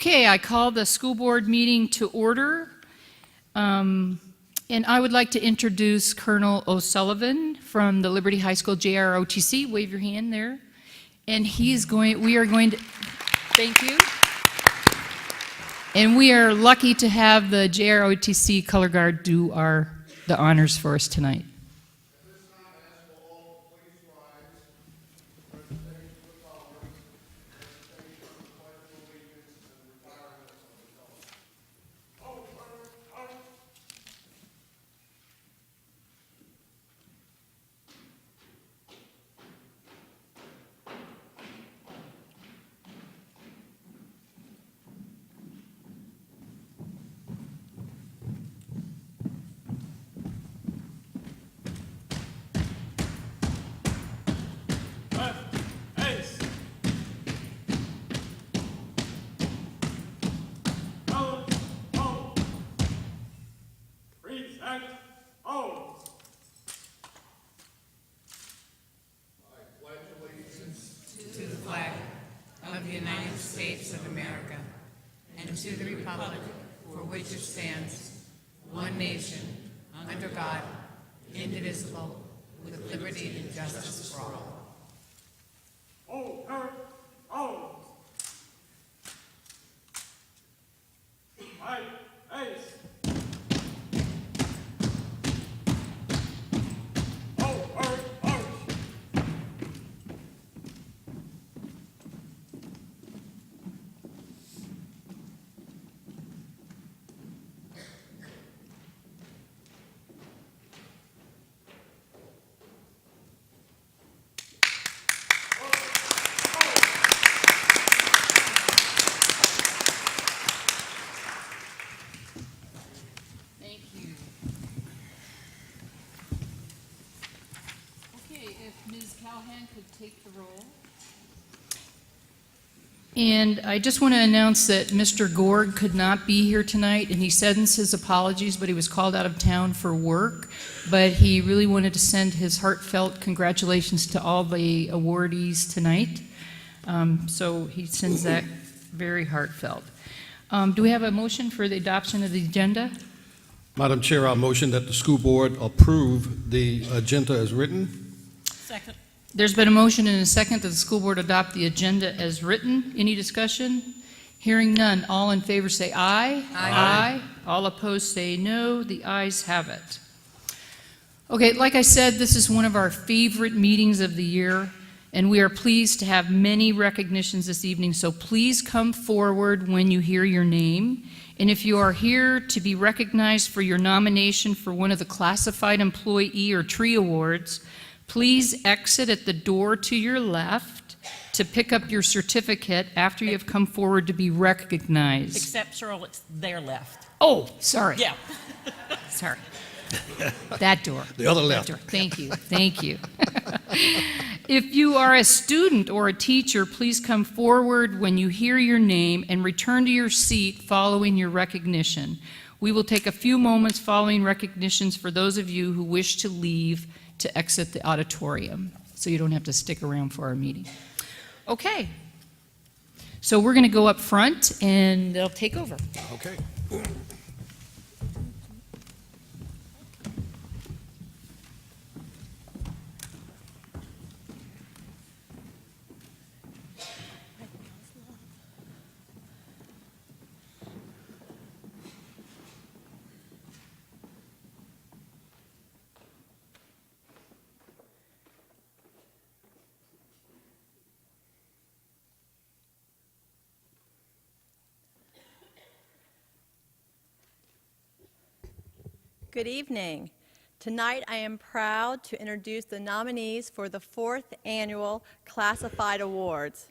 Okay, I call the school board meeting to order. And I would like to introduce Colonel O'Sullivan from the Liberty High School JROTC. Wave your hand there. And we are going to, thank you. And we are lucky to have the JROTC Color Guard do the honors for us tonight. To the republic for which it stands, one nation, under God, indivisible, with liberty and justice for all. Oh, her, oh. Aye, ace. Oh, her, oh. Take the roll. And I just want to announce that Mr. Gord could not be here tonight, and he sends his apologies, but he was called out of town for work. But he really wanted to send his heartfelt congratulations to all the awardees tonight. So he sends that very heartfelt. Do we have a motion for the adoption of the agenda? Madam Chair, I motion that the school board approve the agenda as written. Second. There's been a motion and a second that the school board adopt the agenda as written. Any discussion? Hearing none. All in favor say aye. Aye. All opposed say no. The ayes have it. Okay, like I said, this is one of our favorite meetings of the year, and we are pleased to have many recognitions this evening, so please come forward when you hear your name. And if you are here to be recognized for your nomination for one of the Classified Employee or Tree Awards, please exit at the door to your left to pick up your certificate after you have come forward to be recognized. Except, Cheryl, it's their left. Oh, sorry. Yeah. Sorry. That door. The other left. Door. Thank you. Thank you. If you are a student or a teacher, please come forward when you hear your name and return to your seat following your recognition. We will take a few moments following recognitions for those of you who wish to leave to exit the auditorium, so you don't have to stick around for our meeting. Okay, so we're going to go up front and they'll take over. Okay. Good evening. Tonight I am proud to introduce the nominees for the 4th Annual Classified Awards.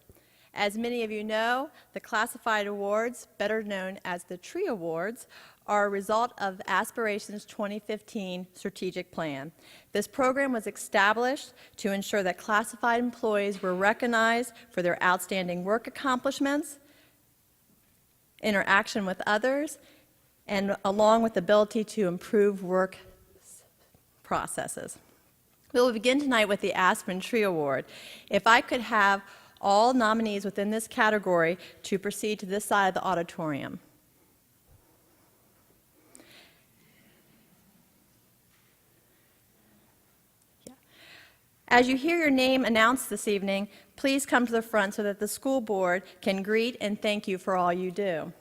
As many of you know, the Classified Awards, better known as the Tree Awards, are a result of Aspiration's 2015 strategic plan. This program was established to ensure that classified employees were recognized for their outstanding work accomplishments, interaction with others, and along with the ability to improve work processes. We will begin tonight with the Aspen Tree Award. If I could have all nominees within this category to proceed to this side of the auditorium. As you hear your name announced this evening, please come to the front so that the school board can greet and thank you for all you do.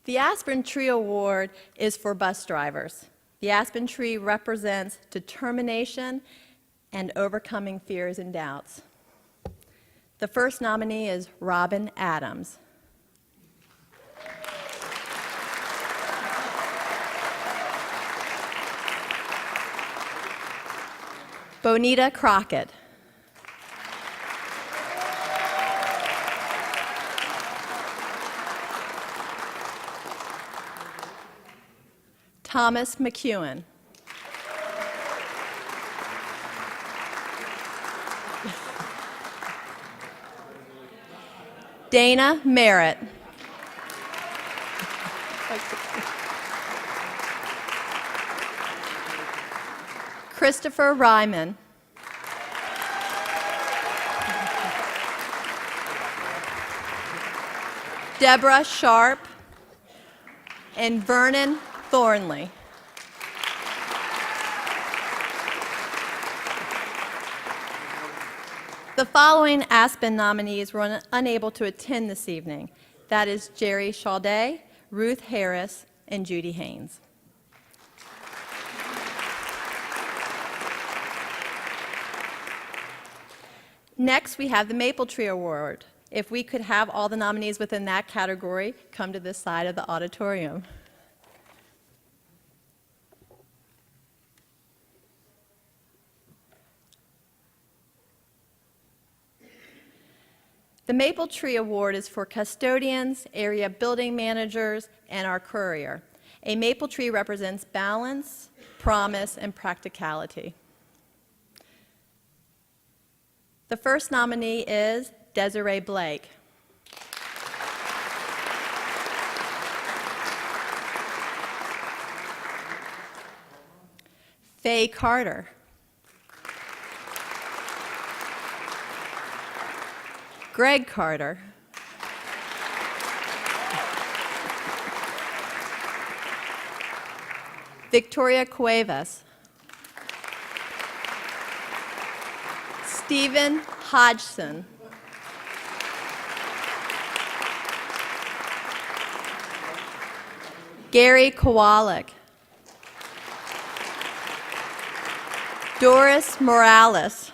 The Aspen Tree Award is for bus drivers. The Aspen Tree represents determination and overcoming fears and doubts. The first nominee is Robin Adams. Bonita Crockett. Thomas McEwen. Dana Merritt. Christopher Ryman. Deborah Sharp and Vernon Thornley. The following Aspen nominees were unable to attend this evening. That is Jerry Chaudet, Ruth Harris, and Judy Haynes. Next, we have the Maple Tree Award. If we could have all the nominees within that category come to this side of the auditorium. The Maple Tree Award is for custodians, area building managers, and our courier. A maple tree represents balance, promise, and practicality. The first nominee is Desiree Blake. Faye Carter. Greg Carter. Victoria Cuevas. Stephen Hodgson. Gary Kowalik. Doris Morales.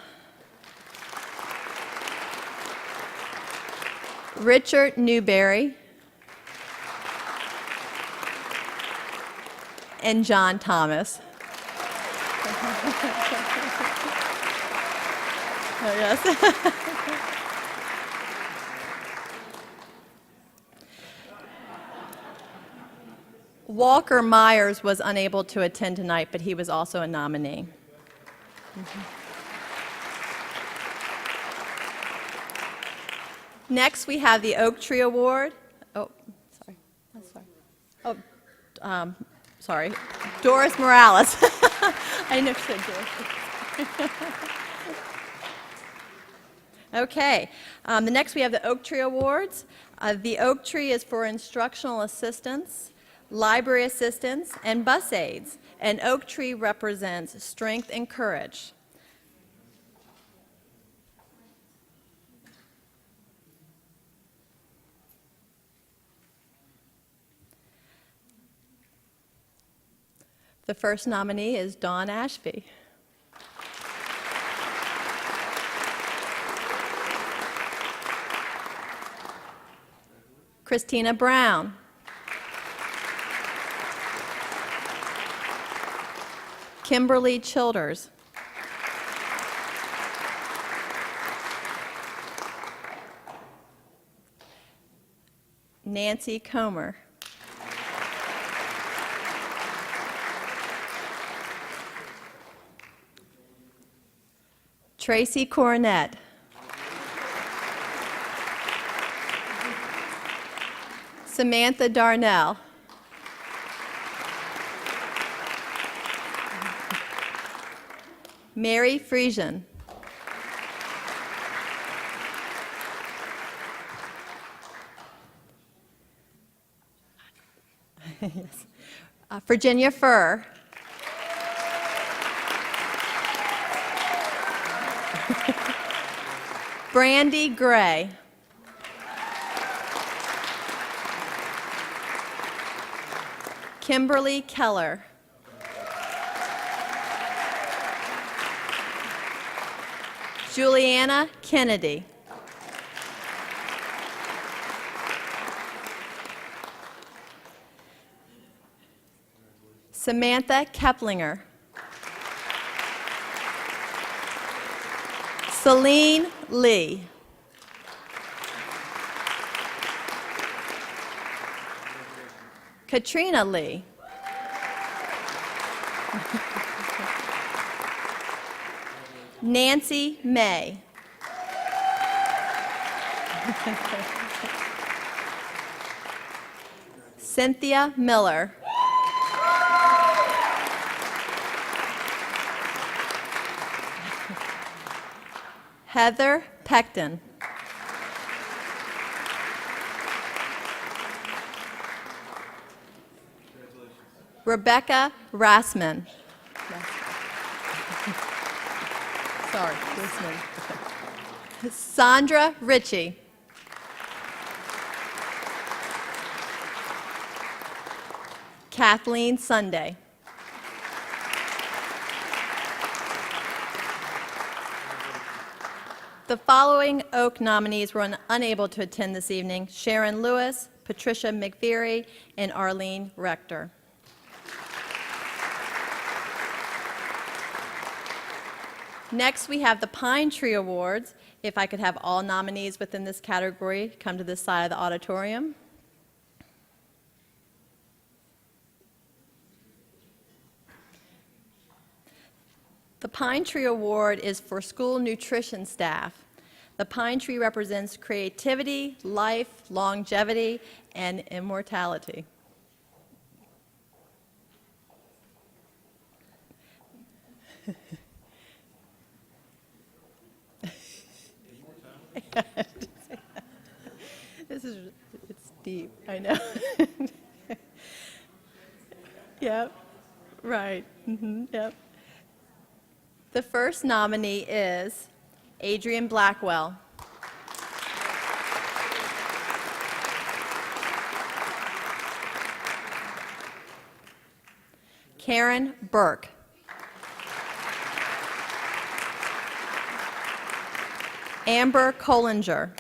Richard Newberry. And John Thomas. Oh, yes. Walker Myers was unable to attend tonight, but he was also a nominee. Next, we have the Oak Tree Award. Oh, sorry. Oh, sorry. Sorry. Doris Morales. I know she said Doris. Okay. The next, we have the Oak Tree Awards. The Oak Tree is for instructional assistants, library assistants, and bus aides. An oak tree represents strength and courage. The first nominee is Dawn Ashby. Christina Brown. Kimberly Childers. Nancy Comer. Tracy Coronet. Samantha Darnell. Mary Friesian. Yes. Virginia Furr. Brandy Gray. Kimberly Keller. Juliana Kennedy. Samantha Keplinger. Celine Lee. Katrina Lee. Nancy May. Cynthia Miller. Heather Pecton. Rebecca Rassman. Sorry, Rassman. Sandra Ritchie. Kathleen Sunday. The following Oak nominees were unable to attend this evening: Sharon Lewis, Patricia McVeary, and Arlene Rector. Next, we have the Pine Tree Awards. If I could have all nominees within this category come to this side of the auditorium. The Pine Tree Award is for school nutrition staff. The pine tree represents creativity, life, longevity, and immortality. It's deep, I know. Yep, right, yep. The first nominee is Adrian Blackwell. Karen Burke. Amber Collinger.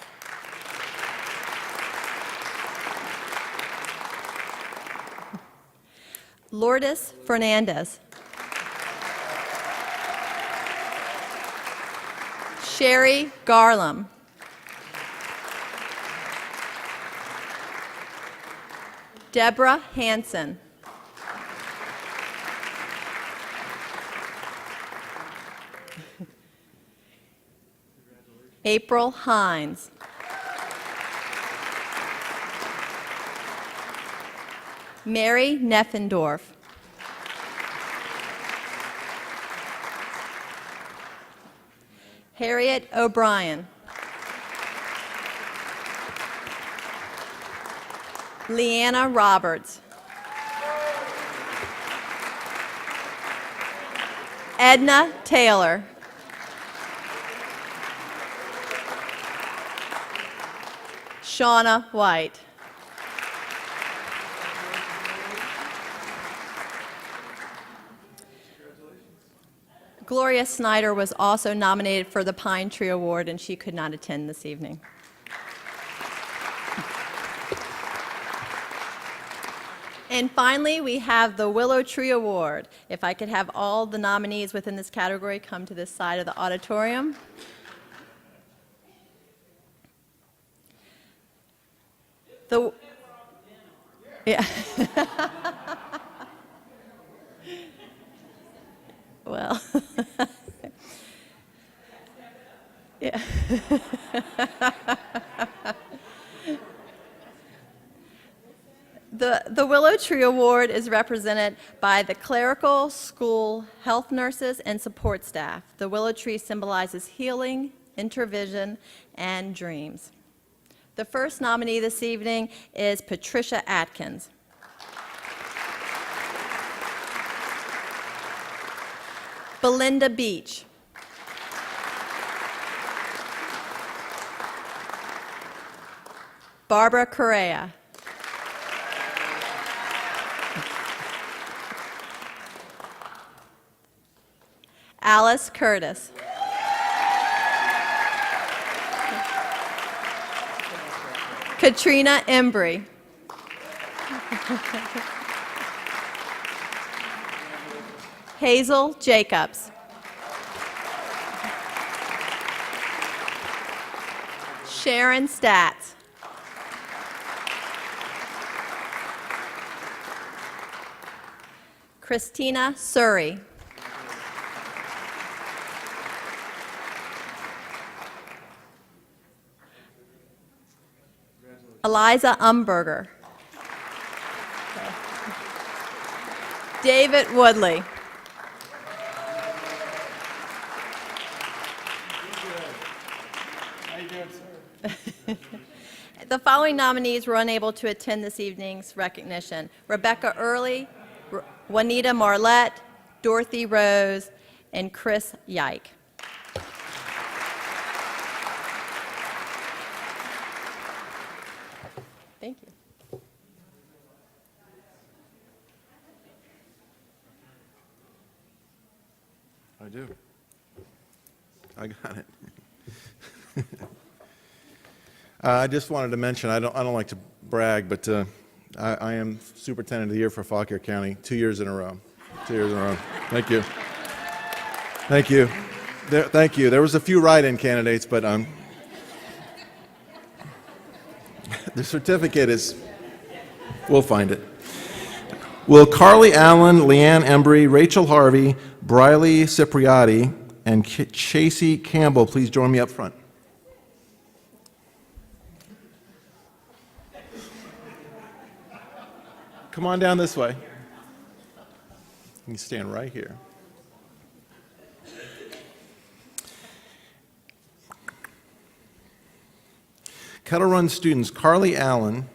Lourdes Fernandez. Sherry Garlam. Deborah Hansen. April Hines. Mary Neffendorf. Harriet O'Brien. Leanna Roberts. Edna Taylor. Shauna White. Gloria Snyder was also nominated for the Pine Tree Award, and she could not attend this evening. And finally, we have the Willow Tree Award. If I could have all the nominees within this category come to this side of the auditorium. Yeah. Well, yeah. The Willow Tree Award is represented by the clerical, school, health nurses, and support staff. The Willow Tree symbolizes healing, intervision, and dreams. The first nominee this evening is Patricia Atkins. Belinda Beach. Barbara Correa. Alice Curtis. Katrina Embry. Hazel Jacobs. Sharon Statz. Christina Surrey. Eliza Umberger. David Woodley. The following nominees were unable to attend this evening's recognition: Rebecca Early, Juanita Marlette, Dorothy Rose, and Chris Yike. Thank you. I do. I got it. I just wanted to mention, I don't like to brag, but I am Superintendent of the Year for Fauquier County 2 years in a row. 2 years in a row. Thank you. Thank you. Thank you. There was a few write-in candidates, but the certificate is, we'll find it. Will Carly Allen, Leanne Embry, Rachel Harvey, Briley Cipriati, and Chasey Campbell please join me up front? Come on down this way. You can stand right here. Kettle Run students Kaylee Allen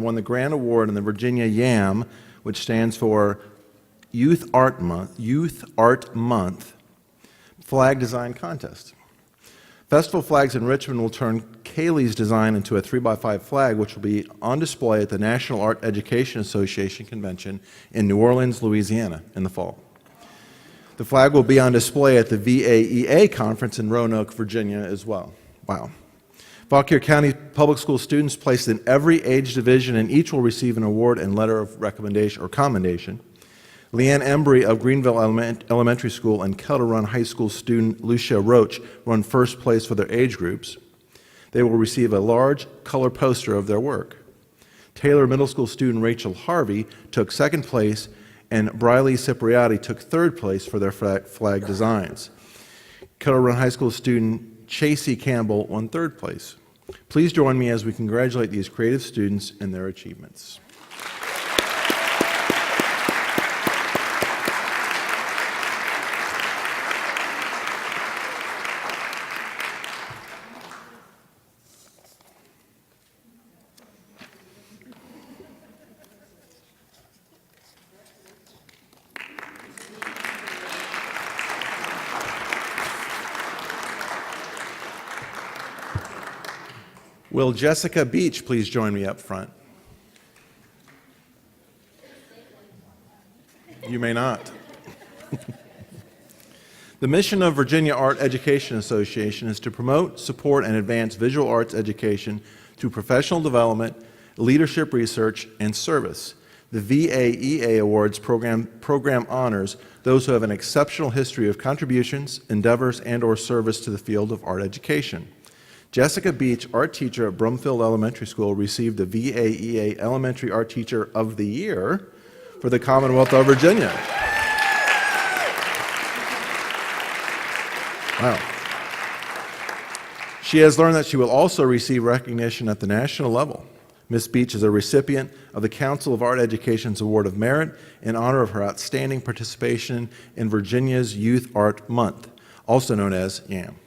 won the Grand Award in the Virginia YAM, which stands for Youth Art Month Flag Design Contest. Festival Flags in Richmond will turn Kaylee's design into a 3x5 flag, which will be on display at the National Art Education Association Convention in New Orleans, Louisiana, in the fall. The flag will be on display at the VAEA conference in Roanoke, Virginia as well. Wow. Fauquier County Public School students placed in every age division, and each will receive an award and letter of recommendation or commendation. Leanne Embry of Greenville Elementary School and Kettle Run High School student Lucia Roach won first place for their age groups. They will receive a large color poster of their work. Taylor Middle School student Rachel Harvey took second place, and Briley Cipriati took third place for their flag designs. Kettle Run High School student Chasey Campbell won third place. Please join me as we congratulate these creative students and their achievements. Will Jessica Beach please join me up front? You may not. The mission of Virginia Art Education Association is to promote, support, and advance visual arts education through professional development, leadership research, and service. The VAEA Awards program honors those who have an exceptional history of contributions, endeavors, and/or service to the field of art education. Jessica Beach, art teacher at Brumfield Elementary School, received the VAEA Elementary Art Teacher of the Year for the Commonwealth of Virginia. Wow. She has learned that she will also receive recognition at the national level. Ms. Beach is a recipient of the Council of Art Education's Award of Merit in honor of her outstanding participation in Virginia's Youth Art Month, also known as YAM.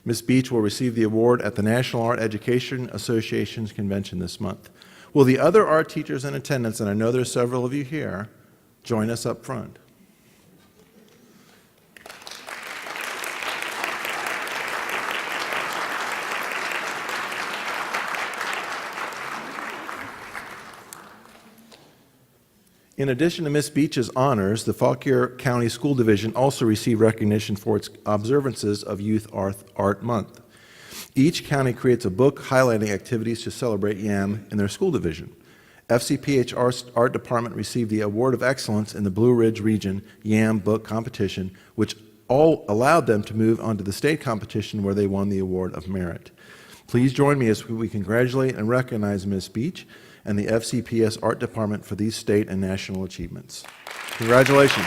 Ms. Beach will receive the award at the National Art Education Association's convention this month. Will the other art teachers in attendance, and I know there's several of you here, join us up front. In addition to Ms. Beach's honors, the Fauquier County School Division also received recognition for its observances of Youth Art Month. Each county creates a book highlighting activities to celebrate YAM in their school division. FCPH Art Department received the Award of Excellence in the Blue Ridge Region YAM Book Competition, which all allowed them to move on to the state competition where they won the Award of Merit. Please join me as we congratulate and recognize Ms. Beach and the FCPS Art Department for these state and national achievements. Congratulations.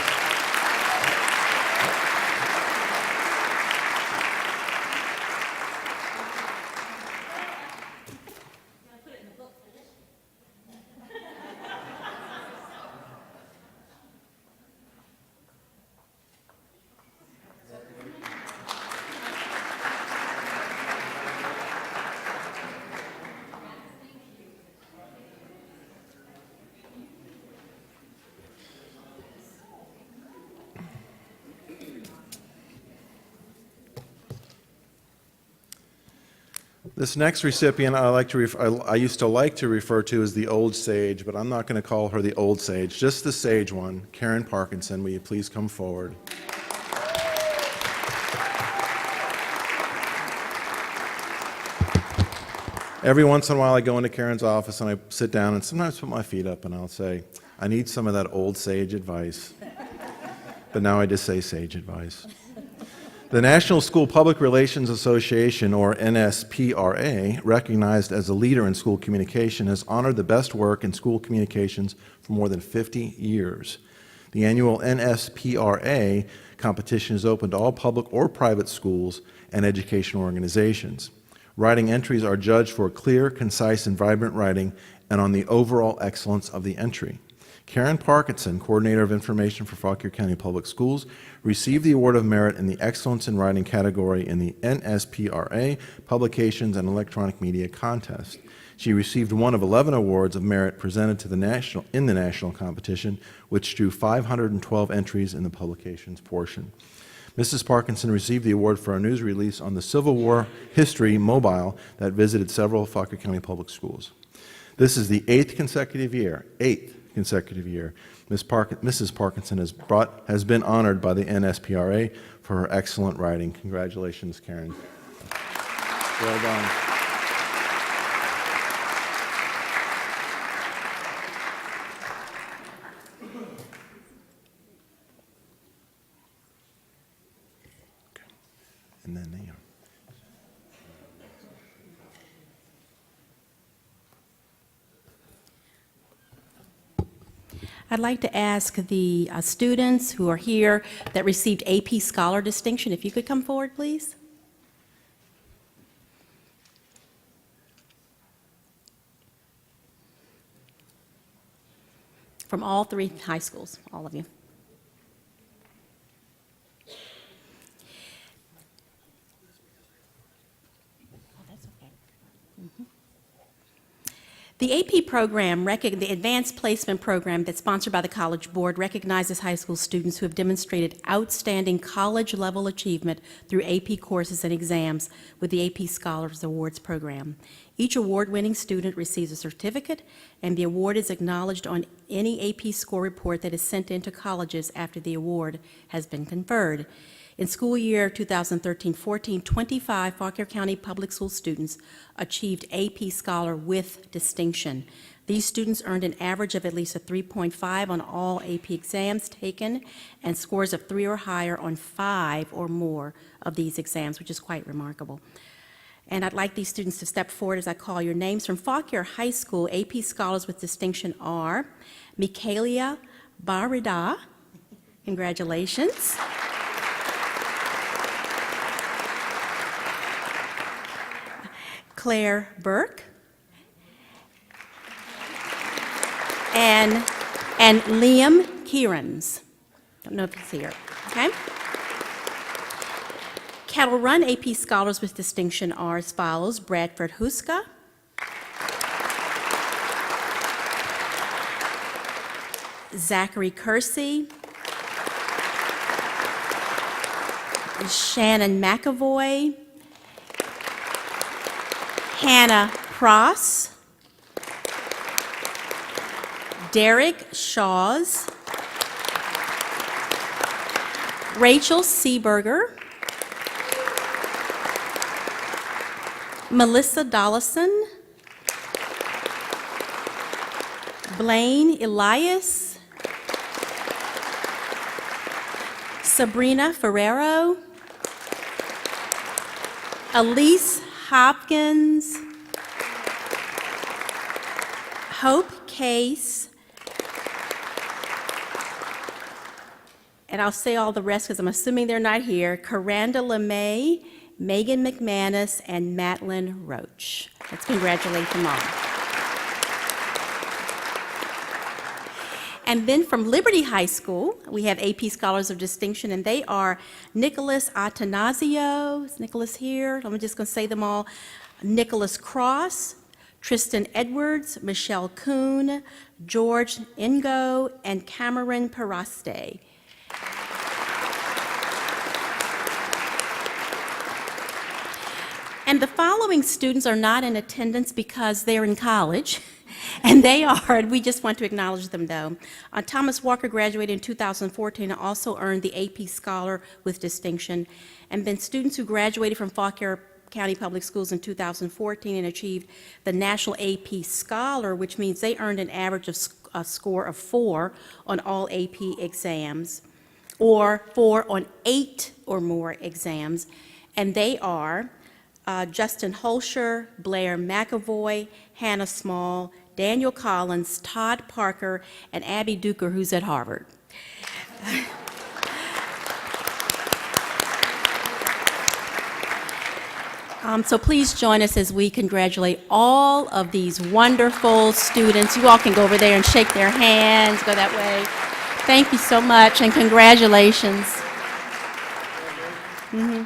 This next recipient I used to like to refer to as the old sage, but I'm not going to call her the old sage, just the sage one. Karen Parkinson, will you please come forward? Every once in a while I go into Karen's office and I sit down and sometimes put my feet up and I'll say, I need some of that old sage advice. But now I just say sage advice. The National School Public Relations Association, or NSPRA, recognized as a leader in school communication, has honored the best work in school communications for more than 50 years. The annual NSPRA competition is open to all public or private schools and educational organizations. Writing entries are judged for clear, concise, and vibrant writing and on the overall excellence of the entry. Karen Parkinson, Coordinator of Information for Fauquier County Public Schools, received the Award of Merit in the Excellence in Writing category in the NSPRA Publications and Electronic Media Contest. She received one of 11 awards of merit presented to the national competition, which drew 512 entries in the publications portion. Mrs. Parkinson received the award for a news release on the Civil War history mobile that visited several Fauquier County Public Schools. This is the eighth consecutive year Mrs. Parkinson has been honored by the NSPRA for her excellent writing. Congratulations, Karen. Well done. Okay. And then there. I'd like to ask the students who are here that received AP Scholar distinction, if you could come forward, please. From all three high schools, all of you. Oh, that's okay. Mm-hmm. The AP program, the Advanced Placement Program that's sponsored by the College Board, recognizes high school students who have demonstrated outstanding college-level achievement through AP courses and exams with the AP Scholars Awards program. Each award-winning student receives a certificate, and the award is acknowledged on any AP score report that is sent into colleges after the award has been conferred. In school year 2013-14, 25 Fauquier County Public School students achieved AP Scholar with distinction. These students earned an average of at least a 3.5 on all AP exams taken and scores of 3 or higher on 5 or more of these exams, which is quite remarkable. And I'd like these students to step forward as I call your names. From Fauquier High School, AP Scholars with distinction are Mikaela Barida. Congratulations. Claire Burke, and Liam Kierans. Don't know if he's here, okay? Cattle Run AP Scholars with distinction are as follows: Bradford Huska, Zachary Kersey, Shannon McAvoy, Hannah Pross, Derek Shaws, Rachel Seeberger, Melissa Dollison, Blaine Elias, Sabrina Ferrero, Elise Hopkins, Hope Case, and I'll say all the rest because I'm assuming they're not here, Caranda LeMay, Megan McManus, and Madeline Roach. Let's congratulate them all. And then from Liberty High School, we have AP Scholars of Distinction, and they are Nicholas Atanasio. Is Nicholas here? I'm just going to say them all. Nicholas Cross, Tristan Edwards, Michelle Kuhn, George Ingo, and Cameron Paraste. And the following students are not in attendance because they're in college. And they are, and we just want to acknowledge them though. Thomas Walker graduated in 2014 and also earned the AP Scholar with Distinction. And then students who graduated from Fauquier County Public Schools in 2014 and achieved the National AP Scholar, which means they earned an average of a score of 4 on all AP exams, or 4 on 8 or more exams. And they are Justin Holscher, Blair McAvoy, Hannah Small, Daniel Collins, Todd Parker, and Abby Duker, who's at Harvard. So please join us as we congratulate all of these wonderful students. You all can go over there and shake their hands, go that way. Thank you so much, and congratulations. Mm-hmm.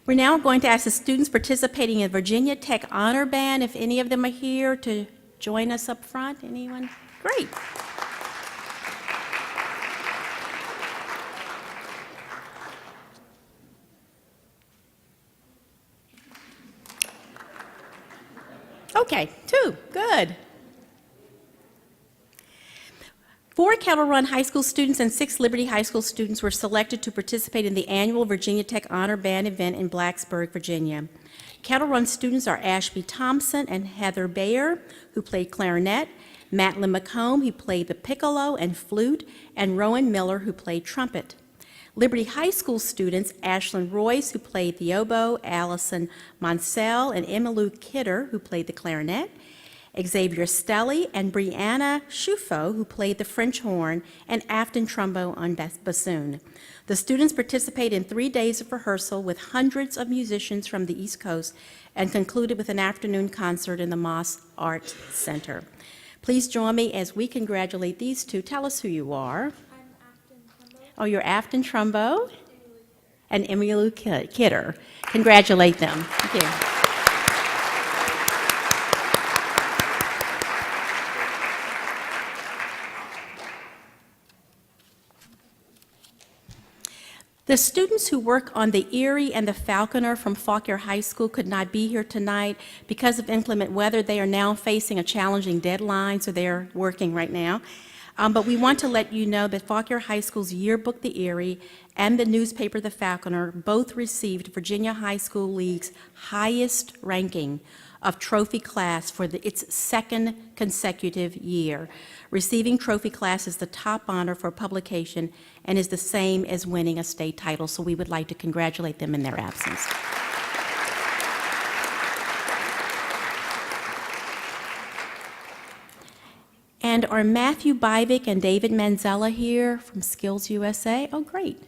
We're now going to ask the students participating in Virginia Tech Honor Band, if any of them are here, to join us up front. Anyone? Great. Okay, 2, good. 4 Kettle Run High School students and 6 Liberty High School students were selected to participate in the annual Virginia Tech Honor Band event in Blacksburg, Virginia. Kettle Run students are Ashby Thompson and Heather Bayer, who played clarinet, Madeline McComb, who played the piccolo and flute, and Rowan Miller, who played trumpet. Liberty High School students Ashlyn Royce, who played the oboe, Allison Monsell, and Emmylou Kidder, who played the clarinet, Xavier Stelly and Brianna Schufo, who played the French horn, and Afton Trumbo on bassoon. The students participated in 3 days of rehearsal with hundreds of musicians from the East Coast and concluded with an afternoon concert in the Moss Arts Center. Please join me as we congratulate these two. Tell us who you are. I'm Afton Trumbo. Oh, you're Afton Trumbo and Emmylou Kidder. Congratulate them. Thank you. The students who work on the Erie and the Falconer from Fauquier High School could not be here tonight because of inclement weather. They are now facing a challenging deadline, so they're working right now. But we want to let you know that Fauquier High School's yearbook, the Erie, and the newspaper, the Falconer, both received Virginia High School League's highest ranking of trophy class for its second consecutive year. Receiving trophy class is the top honor for publication and is the same as winning a state title, so we would like to congratulate them in their absence. And are Matthew Byvick and David Manzella here from Skills USA? Oh, great.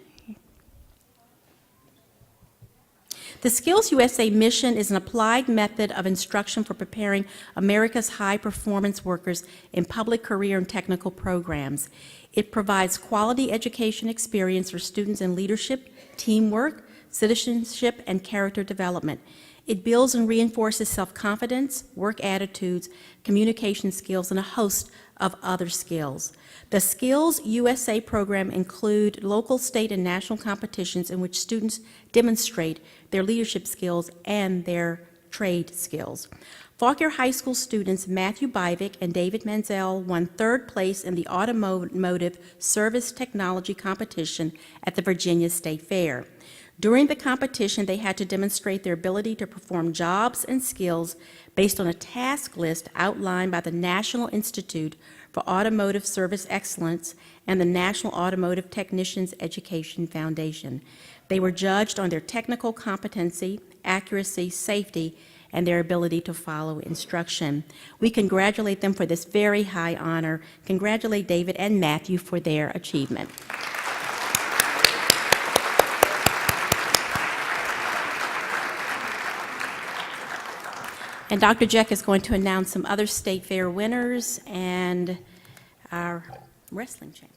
The Skills USA mission is an applied method of instruction for preparing America's high-performance workers in public career and technical programs. It provides quality education experience for students in leadership, teamwork, citizenship, and character development. It builds and reinforces self-confidence, work attitudes, communication skills, and a host of other skills. The Skills USA program include local, state, and national competitions in which students demonstrate their leadership skills and their trade skills. Fauquier High School students Matthew Byvick and David Manzel won third place in the Automotive Service Technology competition at the Virginia State Fair. During the competition, they had to demonstrate their ability to perform jobs and skills based on a task list outlined by the National Institute for Automotive Service Excellence and the National Automotive Technicians Education Foundation. They were judged on their technical competency, accuracy, safety, and their ability to follow instruction. We congratulate them for this very high honor. Congratulate David and Matthew for their achievement. And Dr. Jeck is going to announce some other state fair winners and our wrestling champions.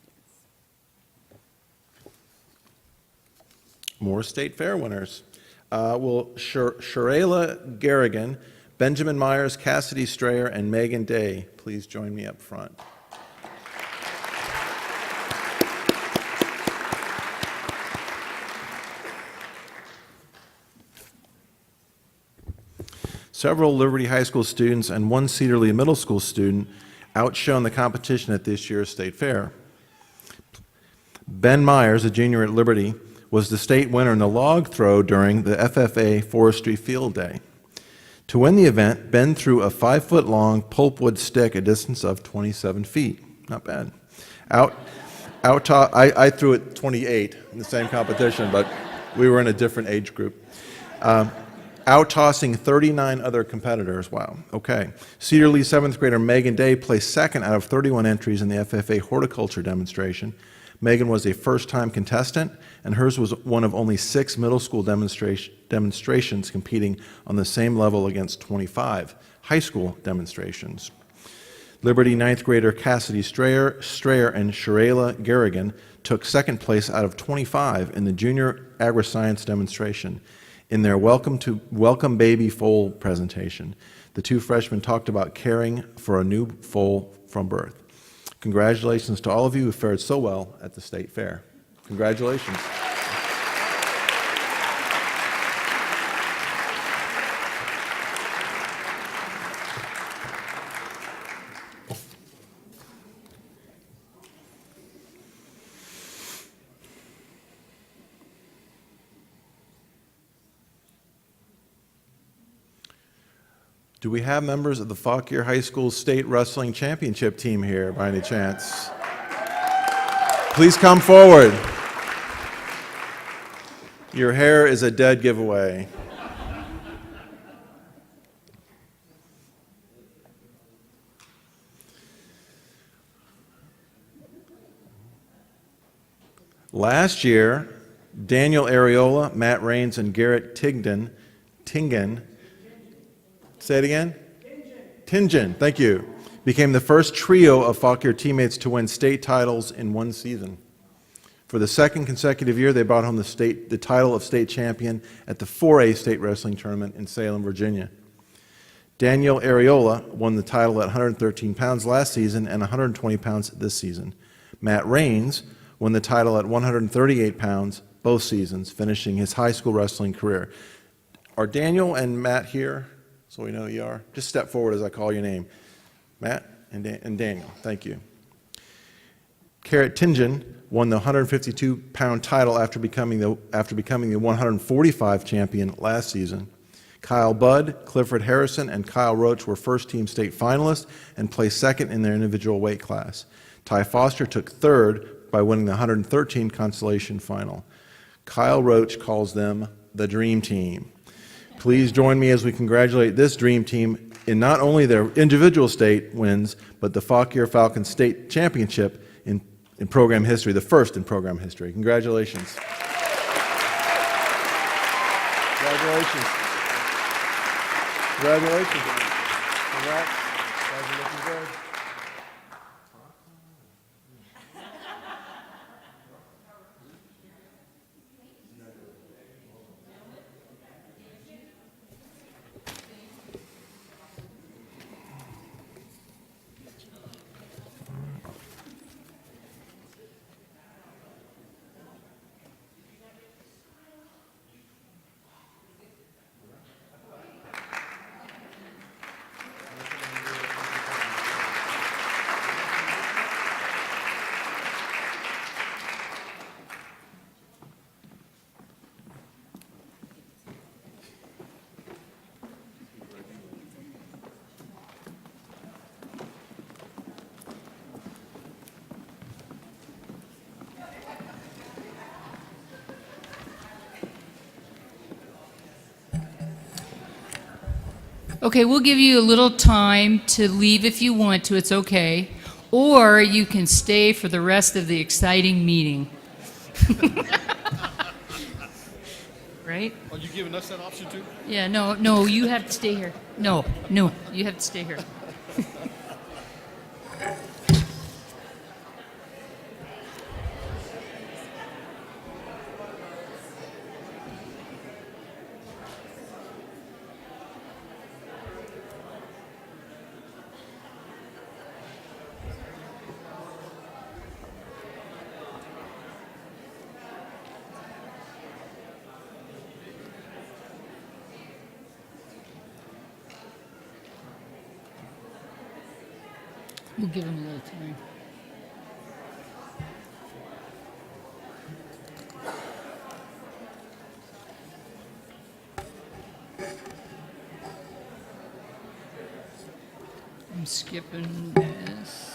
More state fair winners. Sharayla Garrigan, Benjamin Myers, Cassidy Strayer, and Megan Day, please join me up front. Several Liberty High School students and one Cedar Lee Middle School student outshone the competition at this year's state fair. Ben Myers, a junior at Liberty, was the state winner in the log throw during the FFA Forestry Field Day. To win the event, Ben threw a 5-foot-long pulpwood stick a distance of 27 feet. Not bad. I threw it 28 in the same competition, but we were in a different age group. Out-tossing 39 other competitors. Wow, okay. Cedar Lee 7th grader Megan Day placed second out of 31 entries in the FFA horticulture demonstration. Megan was a first-time contestant, and hers was one of only 6 middle school demonstrations competing on the same level against 25 high school demonstrations. Liberty 9th grader Cassidy Strayer and Sharayla Garrigan took second place out of 25 in the junior agri-science demonstration. In their Welcome Baby Foal presentation, the two freshmen talked about caring for a new foal from birth. Congratulations to all of you who fared so well at the state fair. Congratulations. Do we have members of the Fauquier High School State Wrestling Championship team here by any chance? Please come forward. Your hair is a dead giveaway. Last year, Daniel Areola, Matt Raines, and Garrett Tingen, say it again? Tingen, thank you, became the first trio of Fauquier teammates to win state titles in one season. For the second consecutive year, they brought home the title of state champion at the 4A state wrestling tournament in Salem, Virginia. Daniel Areola won the title at 113 pounds last season and 120 pounds this season. Matt Raines won the title at 138 pounds both seasons, finishing his high school wrestling career. Are Daniel and Matt here? So we know who you are. Just step forward as I call your name. Matt and Daniel, thank you. Garrett Tingen won the 152-pound title after becoming the 145 champion last season. Kyle Budd, Clifford Harrison, and Kyle Roach were first-team state finalists and placed second in their individual weight class. Ty Foster took third by winning the 113 consolation final. Kyle Roach calls them the Dream Team. Please join me as we congratulate this Dream Team in not only their individual state wins, but the Fauquier Falcons State Championship in program history, the first in program history. Congratulations. Congratulations. Congratulations. Congrats. You guys are looking good. Okay, we'll give you a little time to leave if you want to, it's okay. Or you can stay for the rest of the exciting meeting. Right? Are you giving us that option too? Yeah, no, you have to stay here. No, you have to stay here. We'll give him a little time. I'm skipping this.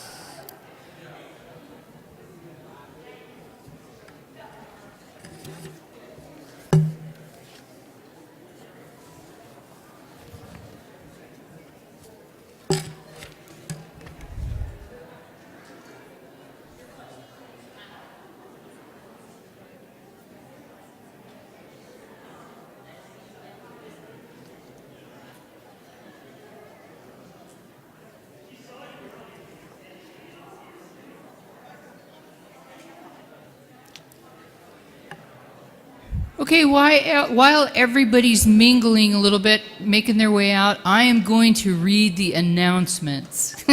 Okay, while everybody's mingling a little bit, making their way out, I am going to read the announcements.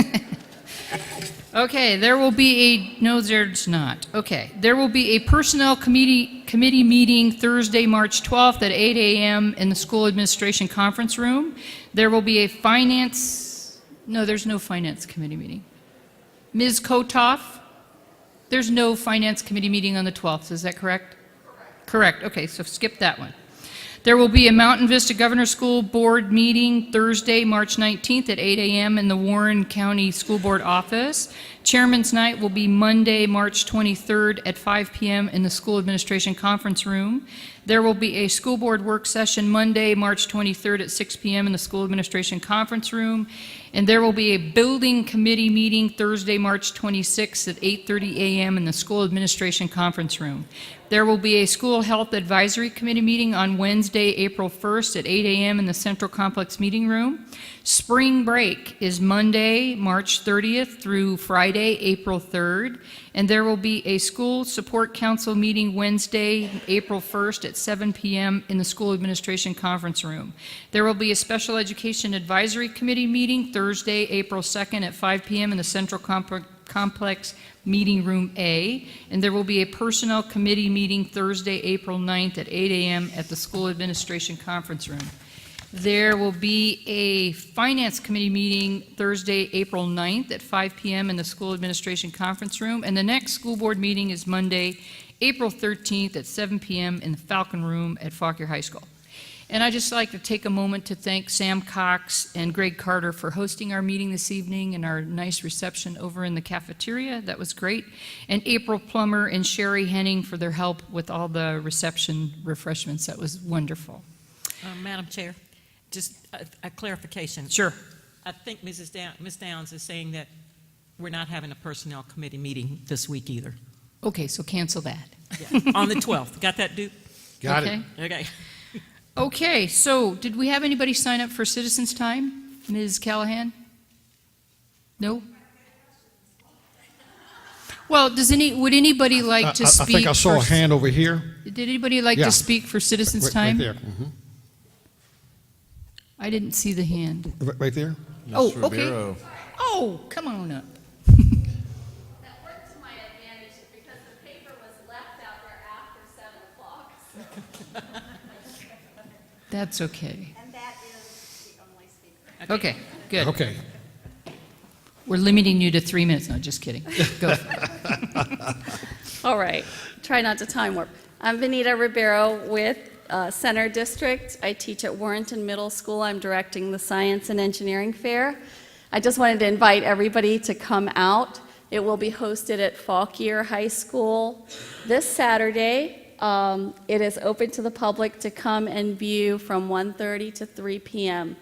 Okay, there will be a, no, there's not. Okay, there will be a personnel committee meeting Thursday, March 12th at 8 a.m. in the school administration conference room. There will be a there's no finance committee meeting. Ms. Kotoff, there's no finance committee meeting on the 12th, is that correct? Correct. Okay, so skip that one. There will be a Mountain Vista Governor's School Board meeting Thursday, March 19th at 8 a.m. in the Warren County School Board office. Chairman's Night will be Monday, March 23rd at 5 p.m. in the School Administration Conference Room. There will be a school board work session Monday, March 23rd at 6 p.m. in the School Administration Conference Room. And there will be a building committee meeting Thursday, March 26th at 8:30 a.m. in the School Administration Conference Room. There will be a School Health Advisory Committee meeting on Wednesday, April 1st at 8 a.m. in the Central Complex Meeting Room. Spring break is Monday, March 30th through Friday, April 3rd. And there will be a School Support Council meeting Wednesday, April 1st at 7 p.m. in the School Administration Conference Room. There will be a Special Education Advisory Committee meeting Thursday, April 2nd at 5 p.m. in the Central Complex Meeting Room A, and there will be a Personnel Committee meeting Thursday, April 9th at 8 a.m. at the School Administration Conference Room. There will be a Finance Committee meeting Thursday, April 9th at 5 p.m. in the School Administration Conference Room, and the next school board meeting is Monday, April 13th at 7 p.m. in the Falcon Room at Fauquier High School. And I'd just like to take a moment to thank Sam Cox and Greg Carter for hosting our meeting this evening and our nice reception over in the cafeteria. That was great. And April Plummer and Sherry Henning for their help with all the reception refreshments. That was wonderful. Madam Chair, just a clarification. Sure. I think Ms. Downs is saying that we're not having a personnel committee meeting this week either. Okay, so cancel that. Yeah. On the 12th. Got that, Duke? Got Okay. it. Okay. Okay, so did we have anybody sign up for citizens' time? Ms. Callahan? No? Well, would anybody like to I speak? think I saw a for- hand over here. Did anybody like Yeah. to speak for citizens' Right time? there. Mhm. I didn't see the hand. Right there? Oh, okay. Oh, come on up. That worked to my advantage because the paper was left out there after 7 o'clock. That's okay. And that is the only speaker. Okay, good. Okay. We're limiting you to 3 minutes. No, just kidding. Go. All right, try not to time warp. I'm Benita Ribeiro with Center District. I teach at Warrenton Middle School. I'm directing the Science and Engineering Fair. I just wanted to invite everybody to come out. It will be hosted at Fauquier High School this Saturday. It is open to the public to come and view from 1:30 to 3 p.m.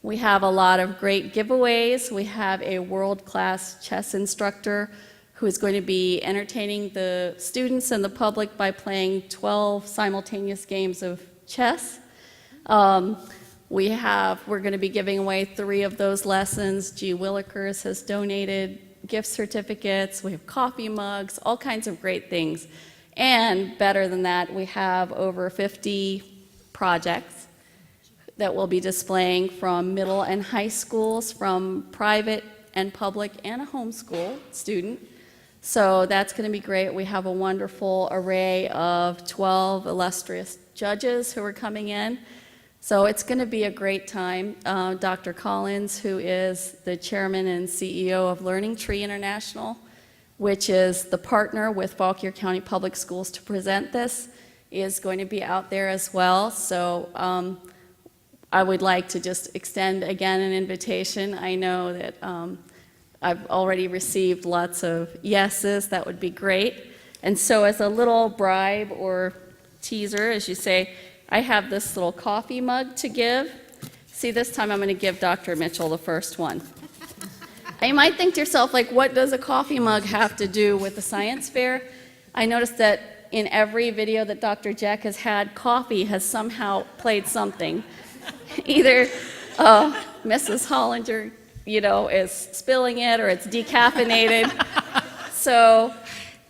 We have a lot of great giveaways. We have a world-class chess instructor who is going to be entertaining the students and the public by playing 12 simultaneous games of chess. We're going to be giving away 3 of those lessons. G. Willikers has donated gift certificates. We have coffee mugs, all kinds of great things. And better than that, we have over 50 projects that we'll be displaying from middle and high schools, from private and public and a homeschool student. So that's going to be great. We have a wonderful array of 12 illustrious judges who are coming in. So it's going to be a great time. Dr. Collins, who is the chairman and CEO of a.Tree International, which is the partner with Fauquier County Public Schools to present this, is going to be out there as well. So I would like to just extend again an invitation. I know that I've already received lots of yeses. That would be great. And so as a little bribe or teaser, as you say, I have this little coffee mug to give. See, this time I'm going to give Dr. Mitchell the first one. You might think to yourself, like, what does a coffee mug have to do with the science fair? I noticed that in every video that Dr. Jack has had, coffee has somehow played something. Either Mrs. Hollinger, is spilling it, or it's decaffeinated. So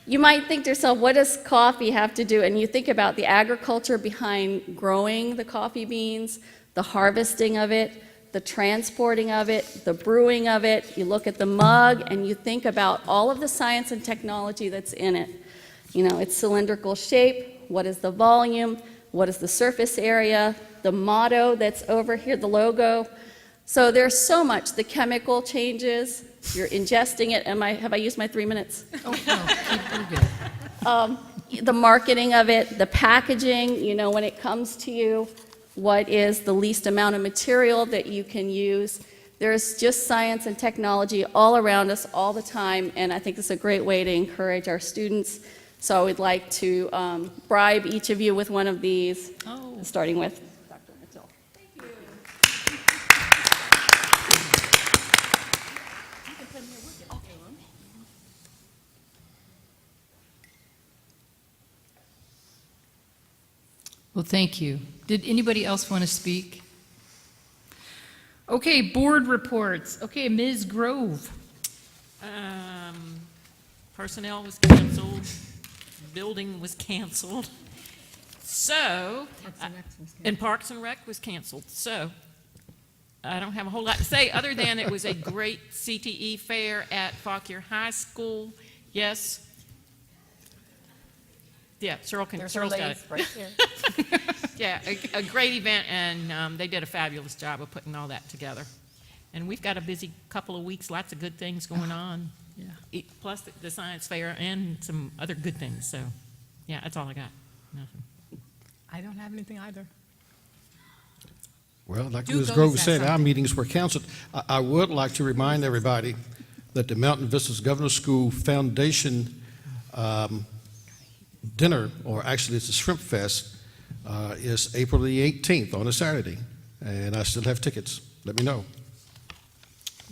you might think to yourself, what does coffee have to do? And you think about the agriculture behind growing the coffee beans, the harvesting of it, the transporting of it, the brewing of it. You look at the mug and you think about all of the science and technology that's in it. Its cylindrical shape, what is the volume, what is the surface area, the motto that's over here, the logo. So there's so much. The chemical changes, you're ingesting it. Have I used my 3 minutes? Oh, no, keep good. The marketing of it, the packaging, when it comes to you, what is the least amount of material that you can use. There's just science and technology all around us all the time, and I think this is a great way to encourage our students. So I would like to bribe each of you with one of these, starting with Dr. Mitchell. Thank you. Well, thank you. Did anybody else want to speak? Okay, board reports. Okay, Ms. Grove. Personnel was canceled, building was canceled. So, and Parks and Rec was canceled. So, I don't have a whole lot to say other than it was a great CTE fair at Fauquier High School. Yes. Yeah, Cheryl's got it. Right there. Yeah, a great event, and they did a fabulous job of putting all that together. And we've got a busy couple of weeks, lots of good things going on. Yeah. Plus the science fair and some other good things. So, yeah, that's all I got. Nothing. I don't have anything either. Well, like Do Ms. go Grove to said, our something. meetings were canceled. I would like to remind everybody that the Mountain Vistas Governor School Foundation dinner, or actually it's a Shrimp Fest, is April the 18th on a Saturday, and I still have tickets. Let me know.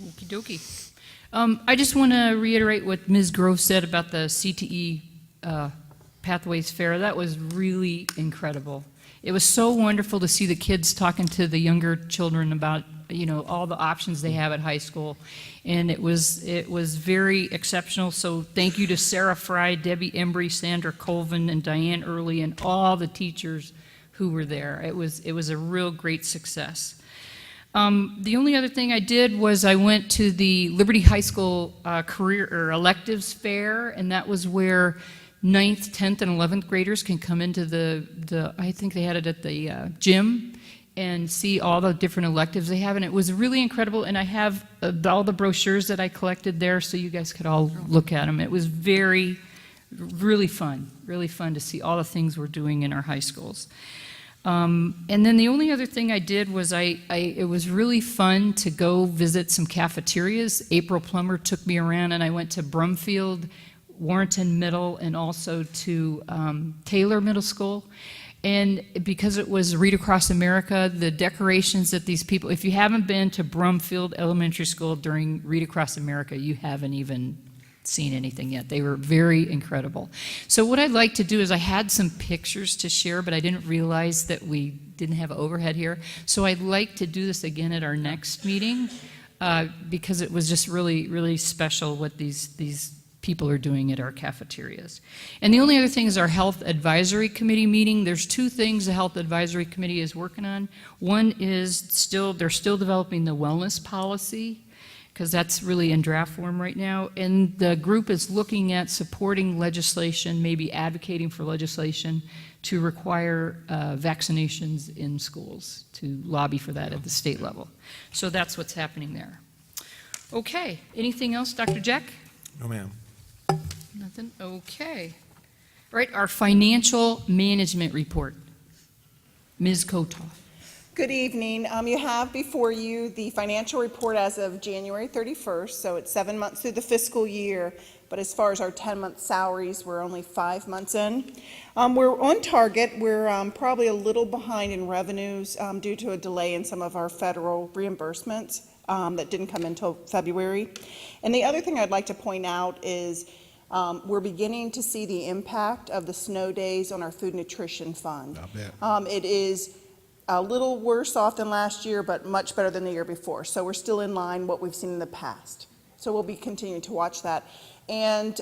Okie dokie. I just want to reiterate what Ms. Grove said about the CTE Pathways Fair. That was really incredible. It was so wonderful to see the kids talking to the younger children about, all the options they have at high school. And it was very exceptional. So thank you to Sarah Fry, Debbie Embry, Sandra Colvin, and Diane Early, and all the teachers who were there. It was a real great success. The only other thing I did was I went to the Liberty High School career or electives fair, and that was where 9th, 10th, and 11th graders can come into the I think they had it at the gym and see all the different electives they have, and it was really incredible. And I have all the brochures that I collected there, so you guys could all look at them. It was really fun to see all the things we're doing in our high schools. And then the only other thing I did was it was really fun to go visit some cafeterias. April Plummer took me around, and I went to Brumfield, Warrenton Middle, and also to Taylor Middle School. And because it was Read Across America, the decorations that these people, if you haven't been to Brumfield Elementary School during Read Across America, you haven't even seen anything yet. They were very incredible. So what I'd like to do is I had some pictures to share, but I didn't realize that we didn't have overhead here. So I'd like to do this again at our next meeting because it was just really special what these people are doing at our cafeterias. And the only other thing is our Health Advisory Committee meeting. There's two things the Health Advisory Committee is working on. One is they're still developing the wellness policy, because that's really in draft form right now. And the group is looking at supporting legislation, maybe advocating for legislation to require vaccinations in schools, to lobby for that at the state level. So that's what's happening there. Okay, anything else, Dr. Jack? No, ma'am. Nothing? Okay. All right, our financial management report. Ms. Kotoff. Good evening. You have before you the financial report as of January 31st, so it's 7 months through the fiscal year, but as far as our 10-month salaries, we're only 5 months in. We're on target. We're probably a little behind in revenues due to a delay in some of our federal reimbursements that didn't come until February. And the other thing I'd like to point out is we're beginning to see the impact of the snow days on our food nutrition fund. I bet. It is a little worse off than last year, but much better than the year before. So we're still in line what we've seen in the past. So we'll be continuing to watch that. And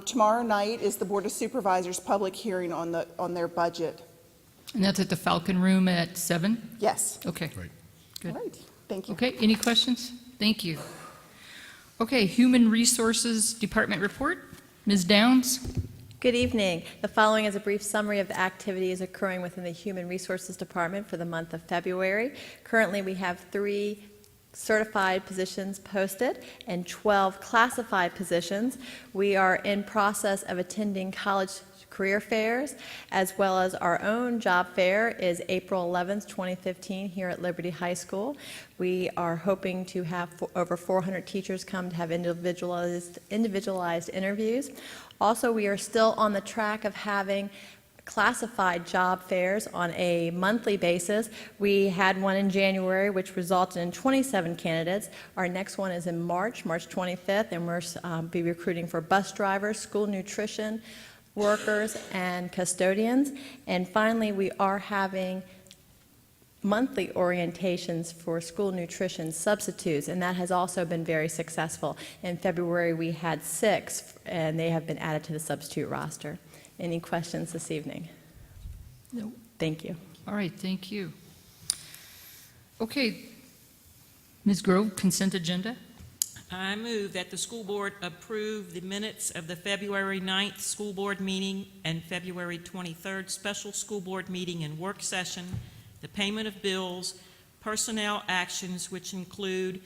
tomorrow night is the Board of Supervisors public hearing on their budget. And that's at the Falcon Room at 7? Yes. Okay. Right. Good. All right. Thank you. Okay, any questions? Thank you. Okay, Human Resources Department report. Ms. Downs? Good evening. The following is a brief summary of the activities occurring within the Human Resources Department for the month of February. Currently, we have 3 certified positions posted and 12 classified positions. We are in process of attending college career fairs, as well as our own job fair is April 11th, 2015 here at Liberty High School. We are hoping to have over 400 teachers come to have individualized interviews. Also, we are still on the track of having classified job fairs on a monthly basis. We had one in January, which resulted in 27 candidates. Our next one is in March 25th, and we'll be recruiting for bus drivers, school nutrition workers, and custodians. And finally, we are having monthly orientations for school nutrition substitutes, and that has also been very successful. In February, we had 6, and they have been added to the substitute roster. Any questions this evening? No. Thank you. All right, thank you. Okay, Ms. Grove, consent agenda. I move that the school board approve the minutes of the February 9th school board meeting and February 23rd special school board meeting and work session, the payment of bills, personnel actions which include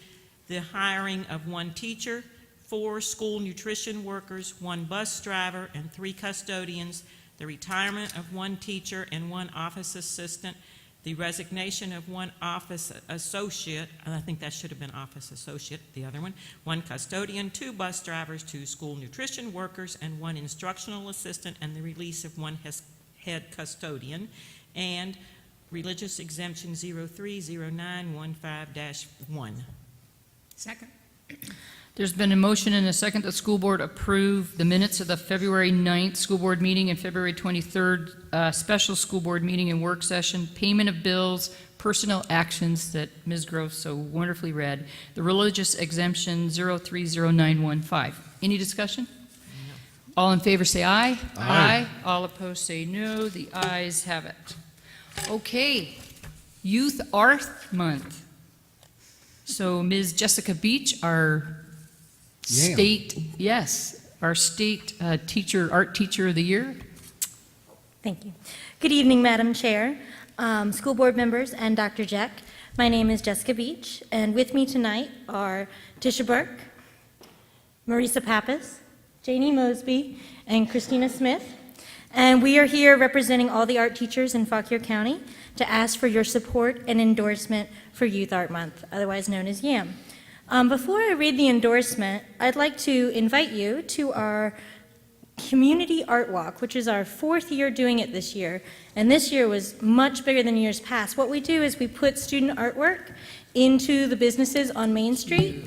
the hiring of 1 teacher, 4 school nutrition workers, 1 bus driver, and 3 custodians, the retirement of 1 teacher and 1 office assistant, the resignation of 1 office associate, and I think that should have been office associate, the other one, 1 custodian, 2 bus drivers, 2 school nutrition workers, and 1 instructional assistant, and the release of 1 head custodian, and religious exemption 030915-1. Second. There's been a motion and a second that the school board approve the minutes of the February 9th school board meeting and February 23rd special school board meeting and work session, payment of bills, personnel actions that Ms. Grove so wonderfully read, the religious exemption 030915. Any discussion? All in favor say aye. Aye. All opposed say no. The ayes have it. Okay, Youth Art Month. So Ms. Jessica Beach, our Yam. our state art teacher of the year. Thank you. Good evening, Madam Chair, school board members, and Dr. Jack. My name is Jessica Beach, and with me tonight are Tisha Burke, Marisa Pappas, Janie Mosby, and Christina Smith. And we are here representing all the art teachers in Fauquier County to ask for your support and endorsement for Youth Art Month, otherwise known as YAM. Before I read the endorsement, I'd like to invite you to our Community Art Walk, which is our 4th year doing it this year, and this year was much bigger than years past. What we do is we put student artwork into the businesses on Main Street,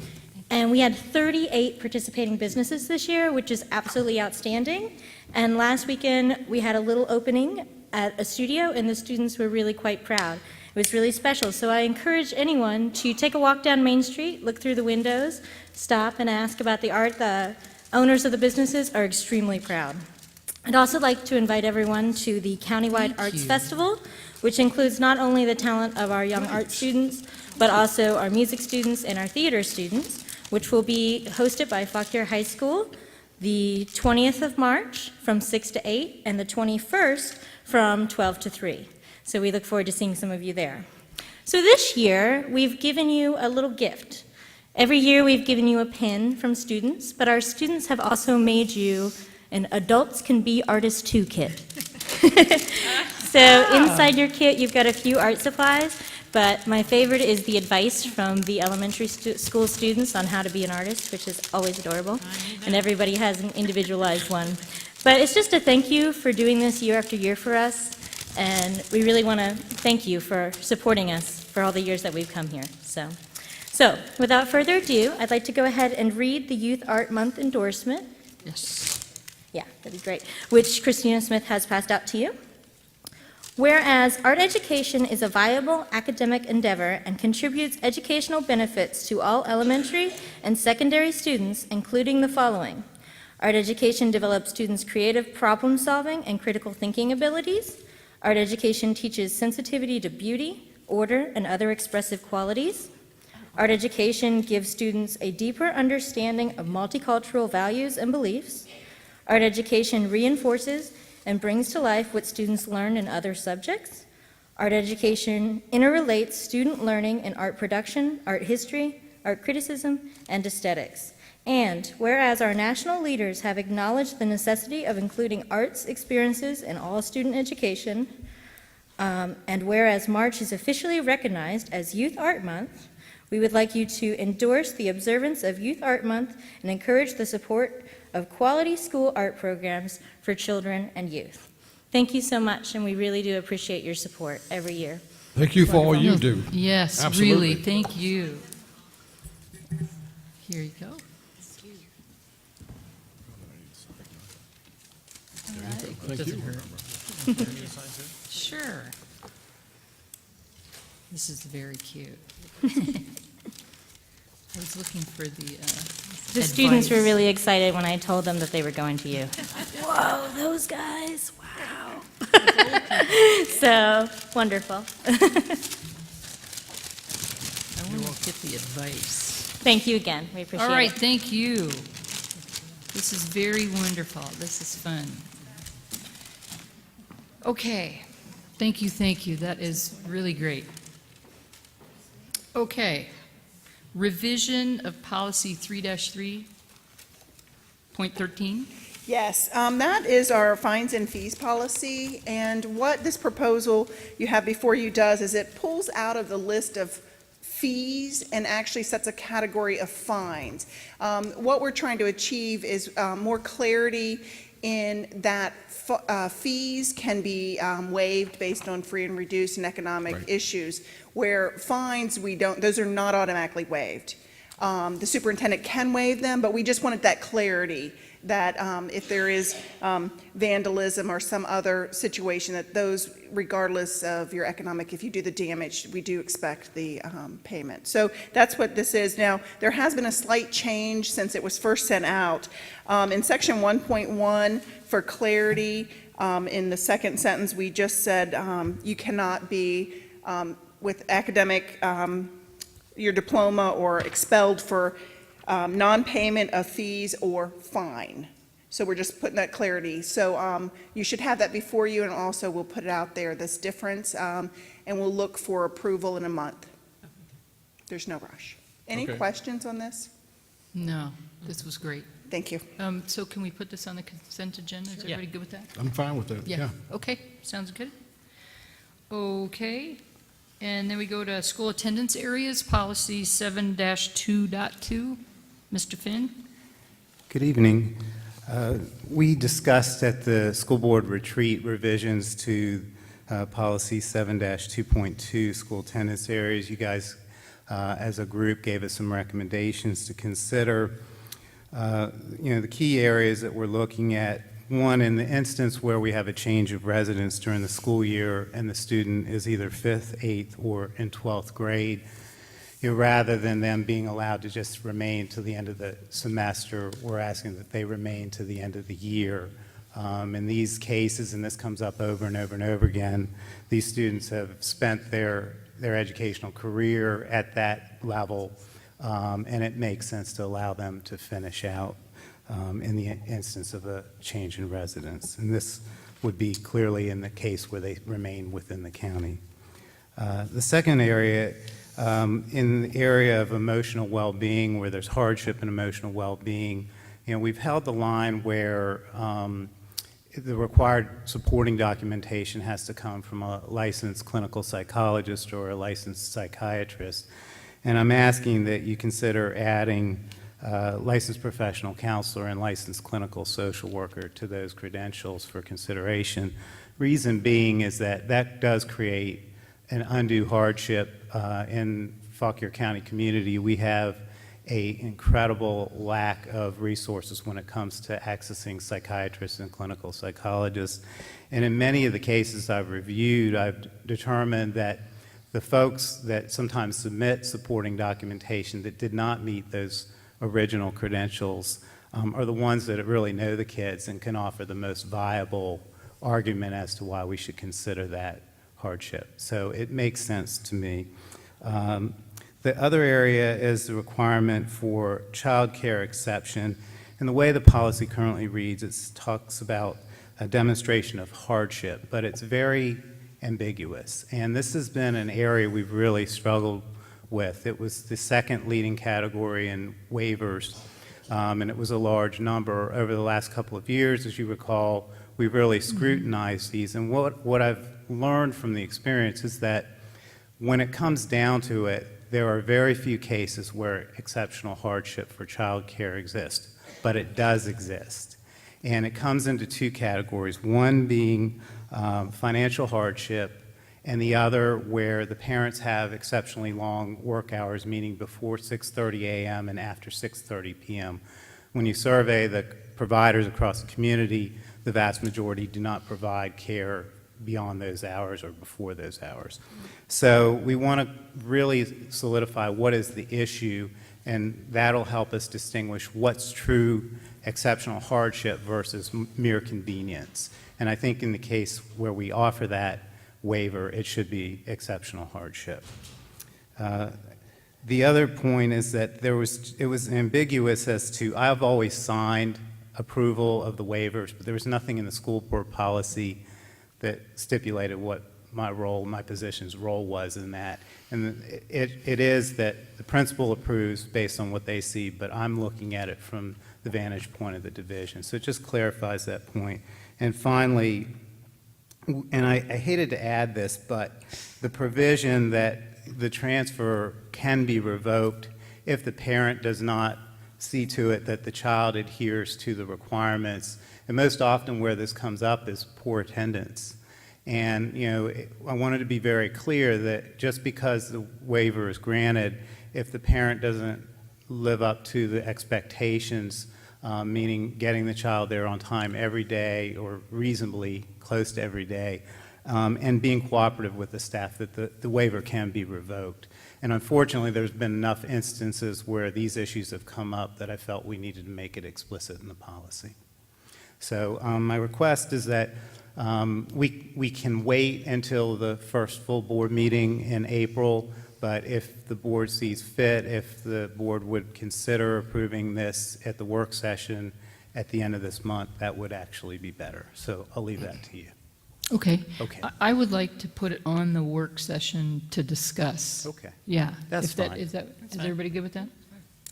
and we had 38 participating businesses this year, which is absolutely outstanding. And last weekend, we had a little opening at a studio, and the students were really quite proud. It was really special, so I encourage anyone to take a walk down Main Street, look through the windows, stop and ask about the art. The owners of the businesses are extremely proud. I'd also like to invite everyone to the Countywide Arts Festival, which includes not only the talent of our young art students, but also our music students and our theater students, which will be hosted by Fauquier High School the 20th of March from 6 to 8 and the 21st from 12 to 3. So we look forward to seeing some of you there. So this year, we've given you a little gift. Every year, we've given you a pin from students, but our students have also made you an Adults Can Be Artists Too kit. So inside your kit, you've got a few art supplies, but my favorite is the advice from the elementary school students on how to be an artist, which is always adorable, and everybody has an individualized one. But it's just a thank you for doing this year after year for us, and we really want to thank you for supporting us for all the years that we've come here. So without further ado, I'd like to go ahead and read the Youth Art Month endorsement. Yes. Yeah, that'd be great, which Christina Smith has passed out to you. Whereas art education is a viable academic endeavor and contributes educational benefits to all elementary and secondary students, including the following. Art education develops students' creative problem-solving and critical thinking abilities. Art education teaches sensitivity to beauty, order, and other expressive qualities. Art education gives students a deeper understanding of multicultural values and beliefs. Art education reinforces and brings to life what students learn in other subjects. Art education interrelates student learning in art production, art history, art criticism, and aesthetics. And whereas our national leaders have acknowledged the necessity of including arts experiences in all student education, and whereas March is officially recognized as Youth Art Month, we would like you to endorse the observance of Youth Art Month and encourage the support of quality school art programs for children and youth. Thank you so much, and we really do appreciate your support every year. Thank you for all you do. Yes, Absolutely. really, thank you. Here you go. Thank Doesn't you. hurt. Sure. This is very cute. I was looking for the The students were advice. really excited when I told them that they were going to you. Whoa, those guys, wow. So, wonderful. I want to get the advice. Thank you again, we appreciate it. All right, thank you. This is very wonderful. This is fun. Okay, thank you. That is really great. Okay, revision of policy 3-3.13. Yes, that is our fines and fees policy, and what this proposal you have before you does is it pulls out of the list of fees and actually sets a category of fines. What we're trying to achieve is more clarity in that fees can be waived based on free and reduced and economic Right. issues, where fines, those are not automatically waived. the superintendent can waive them, but we just wanted that clarity that if there is vandalism or some other situation, that those, regardless of your economic, if you do the damage, we do expect the payment. So that's what this is. Now, there has been a slight change since it was first sent out. In section 1.1, for clarity, in the second sentence, we just said you cannot be with academic, your diploma, or expelled for non-payment of fees or fine. So we're just putting that clarity. So you should have that before you, and also we'll put it out there, this difference, and we'll look for approval in a month. There's no rush. Any Okay. questions on this? No, this was great. Thank you. So can we put this on the consent agenda? Is Yeah. everybody good with that? I'm fine with that, yeah. Okay, sounds good. Okay, and then we go to school attendance areas, policy 7-2.2. Mr. Finn? Good evening. We discussed at the school board retreat revisions to policy 7-2.2, school attendance areas. You guys, as a group, gave us some recommendations to consider. The key areas that we're looking at: one, in the instance where we have a change of residence during the school year and the student is either 5th, 8th, or in 12th grade, rather than them being allowed to just remain to the end of the semester, we're asking that they remain to the end of the year. In these cases, and this comes up over and over and over again, these students have spent their educational career at that level, and it makes sense to allow them to finish out in the instance of a change in residence. And this would be clearly in the case where they remain within the county. The second area, in the area of emotional well-being, where there's hardship in emotional well-being, we've held the line where the required supporting documentation has to come from a licensed clinical psychologist or a licensed psychiatrist. And I'm asking that you consider adding licensed professional counselor and licensed clinical social worker to those credentials for consideration. Reason being is that that does create an undue hardship in Fauquier County community. We have an incredible lack of resources when it comes to accessing psychiatrists and clinical psychologists. And in many of the cases I've reviewed, I've determined that the folks that sometimes submit supporting documentation that did not meet those original credentials are the ones that really know the kids and can offer the most viable argument as to why we should consider that hardship. So it makes sense to me. The other area is the requirement for child care exception. And the way the policy currently reads, it talks about a demonstration of hardship, but it's very ambiguous. And this has been an area we've really struggled with. It was the second leading category in waivers, and it was a large number. Over the last couple of years, as you recall, we've really scrutinized these. And what I've learned from the experience is that when it comes down to it, there are very few cases where exceptional hardship for child care exists, but it does exist. And it comes into two categories, one being financial hardship, and the other where the parents have exceptionally long work hours, meaning before 6:30 a.m. and after 6:30 p.m. When you survey the providers across the community, the vast majority do not provide care beyond those hours or before those hours. So we want to really solidify what is the issue, and that'll help us distinguish what's true exceptional hardship versus mere convenience. And I think in the case where we offer that waiver, it should be exceptional hardship. The other point is that it was ambiguous as to, I've always signed approval of the waivers, but there was nothing in the school board policy that stipulated what my position's role was in that. And it is that the principal approves based on what they see, but I'm looking at it from the vantage point of the division. So it just clarifies that point. And finally, and I hated to add this, but the provision that the transfer can be revoked if the parent does not see to it that the child adheres to the requirements. And most often where this comes up is poor attendance. And, I wanted to be very clear that just because the waiver is granted, if the parent doesn't live up to the expectations, meaning getting the child there on time every day or reasonably close to every day, and being cooperative with the staff that the waiver can be revoked. And unfortunately, there's been enough instances where these issues have come up that I felt we needed to make it explicit in the policy. So my request is that we can wait until the first full board meeting in April, but if the board sees fit, if the board would consider approving this at the work session at the end of this month, that would actually be better. So I'll leave that to you. Okay. Okay. I would like to put it on the work session to discuss. Okay. Yeah. That's If that- fine. Is everybody good with that?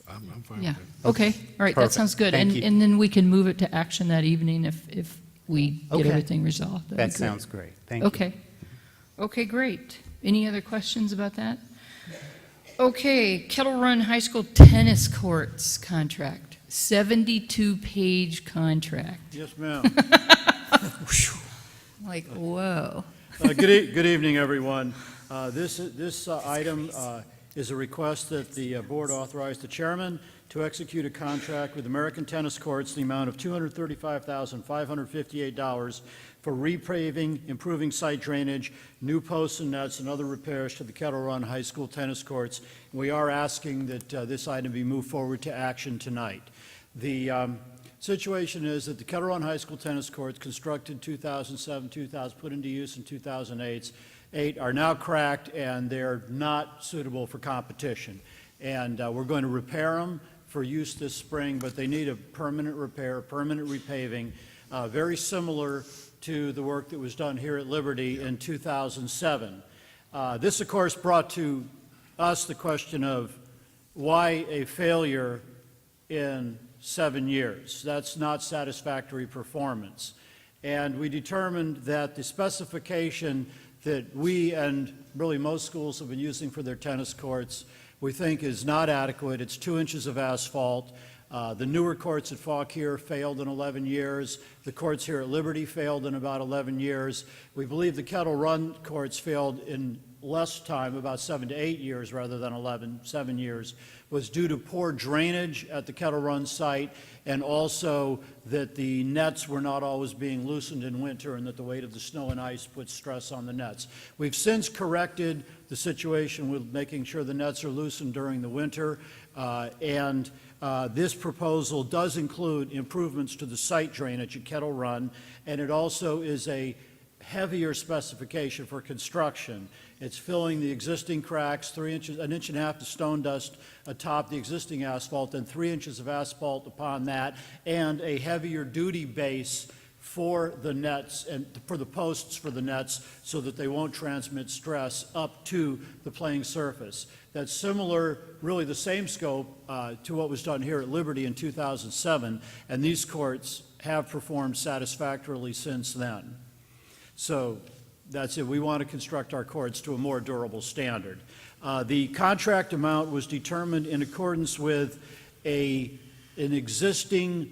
I'm fine Yeah. with it. Okay. All right. That Perfect. sounds good. Thank And you. and then we can move it to action that evening if we get Okay. everything resolved. That'd be That good. sounds great. Thank you. Okay. Okay, great. Any other questions about that? Okay, Kettle Run High School tennis courts contract, 72-page contract. Yes, ma'am. Like, whoa. Good evening, everyone. This item is a request that the board authorize the chairman to execute a contract with American Tennis Courts in the amount of $235,558 for repaving, improving site drainage, new posts and nets, and other repairs to the Kettle Run High School tennis courts. We are asking that this item be moved forward to action tonight. The situation is that the Kettle Run High School tennis courts, constructed 2007, 2000, put into use in 2008, are now cracked and they're not suitable for competition. And we're going to repair them for use this spring, but they need a permanent repair, permanent repaving, very similar to the work that was done here at Liberty in 2007. This, of course, brought to us the question of why a failure in 7 years. That's not satisfactory performance. And we determined that the specification that we and really most schools have been using for their tennis courts, we think is not adequate. It's 2 inches of asphalt. The newer courts at Fauquier failed in 11 years. The courts here at Liberty failed in about 11 years. We believe the Kettle Run courts failed in less time, about 7 to 8 years rather than 7 years, was due to poor drainage at the Kettle Run site, and also that the nets were not always being loosened in winter and that the weight of the snow and ice put stress on the nets. We've since corrected the situation with making sure the nets are loosened during the winter, and this proposal does include improvements to the site drainage at Kettle Run, and it also is a heavier specification for construction. It's filling the existing cracks, 3 inches, 1.5 inches of stone dust atop the existing asphalt, and 3 inches of asphalt upon that, and a heavier duty base for the nets and for the posts for the nets so that they won't transmit stress up to the playing surface. That's similar, really the same scope to what was done here at Liberty in 2007, and these courts have performed satisfactorily since then. So that's it. We want to construct our courts to a more durable standard. The contract amount was determined in accordance with an existing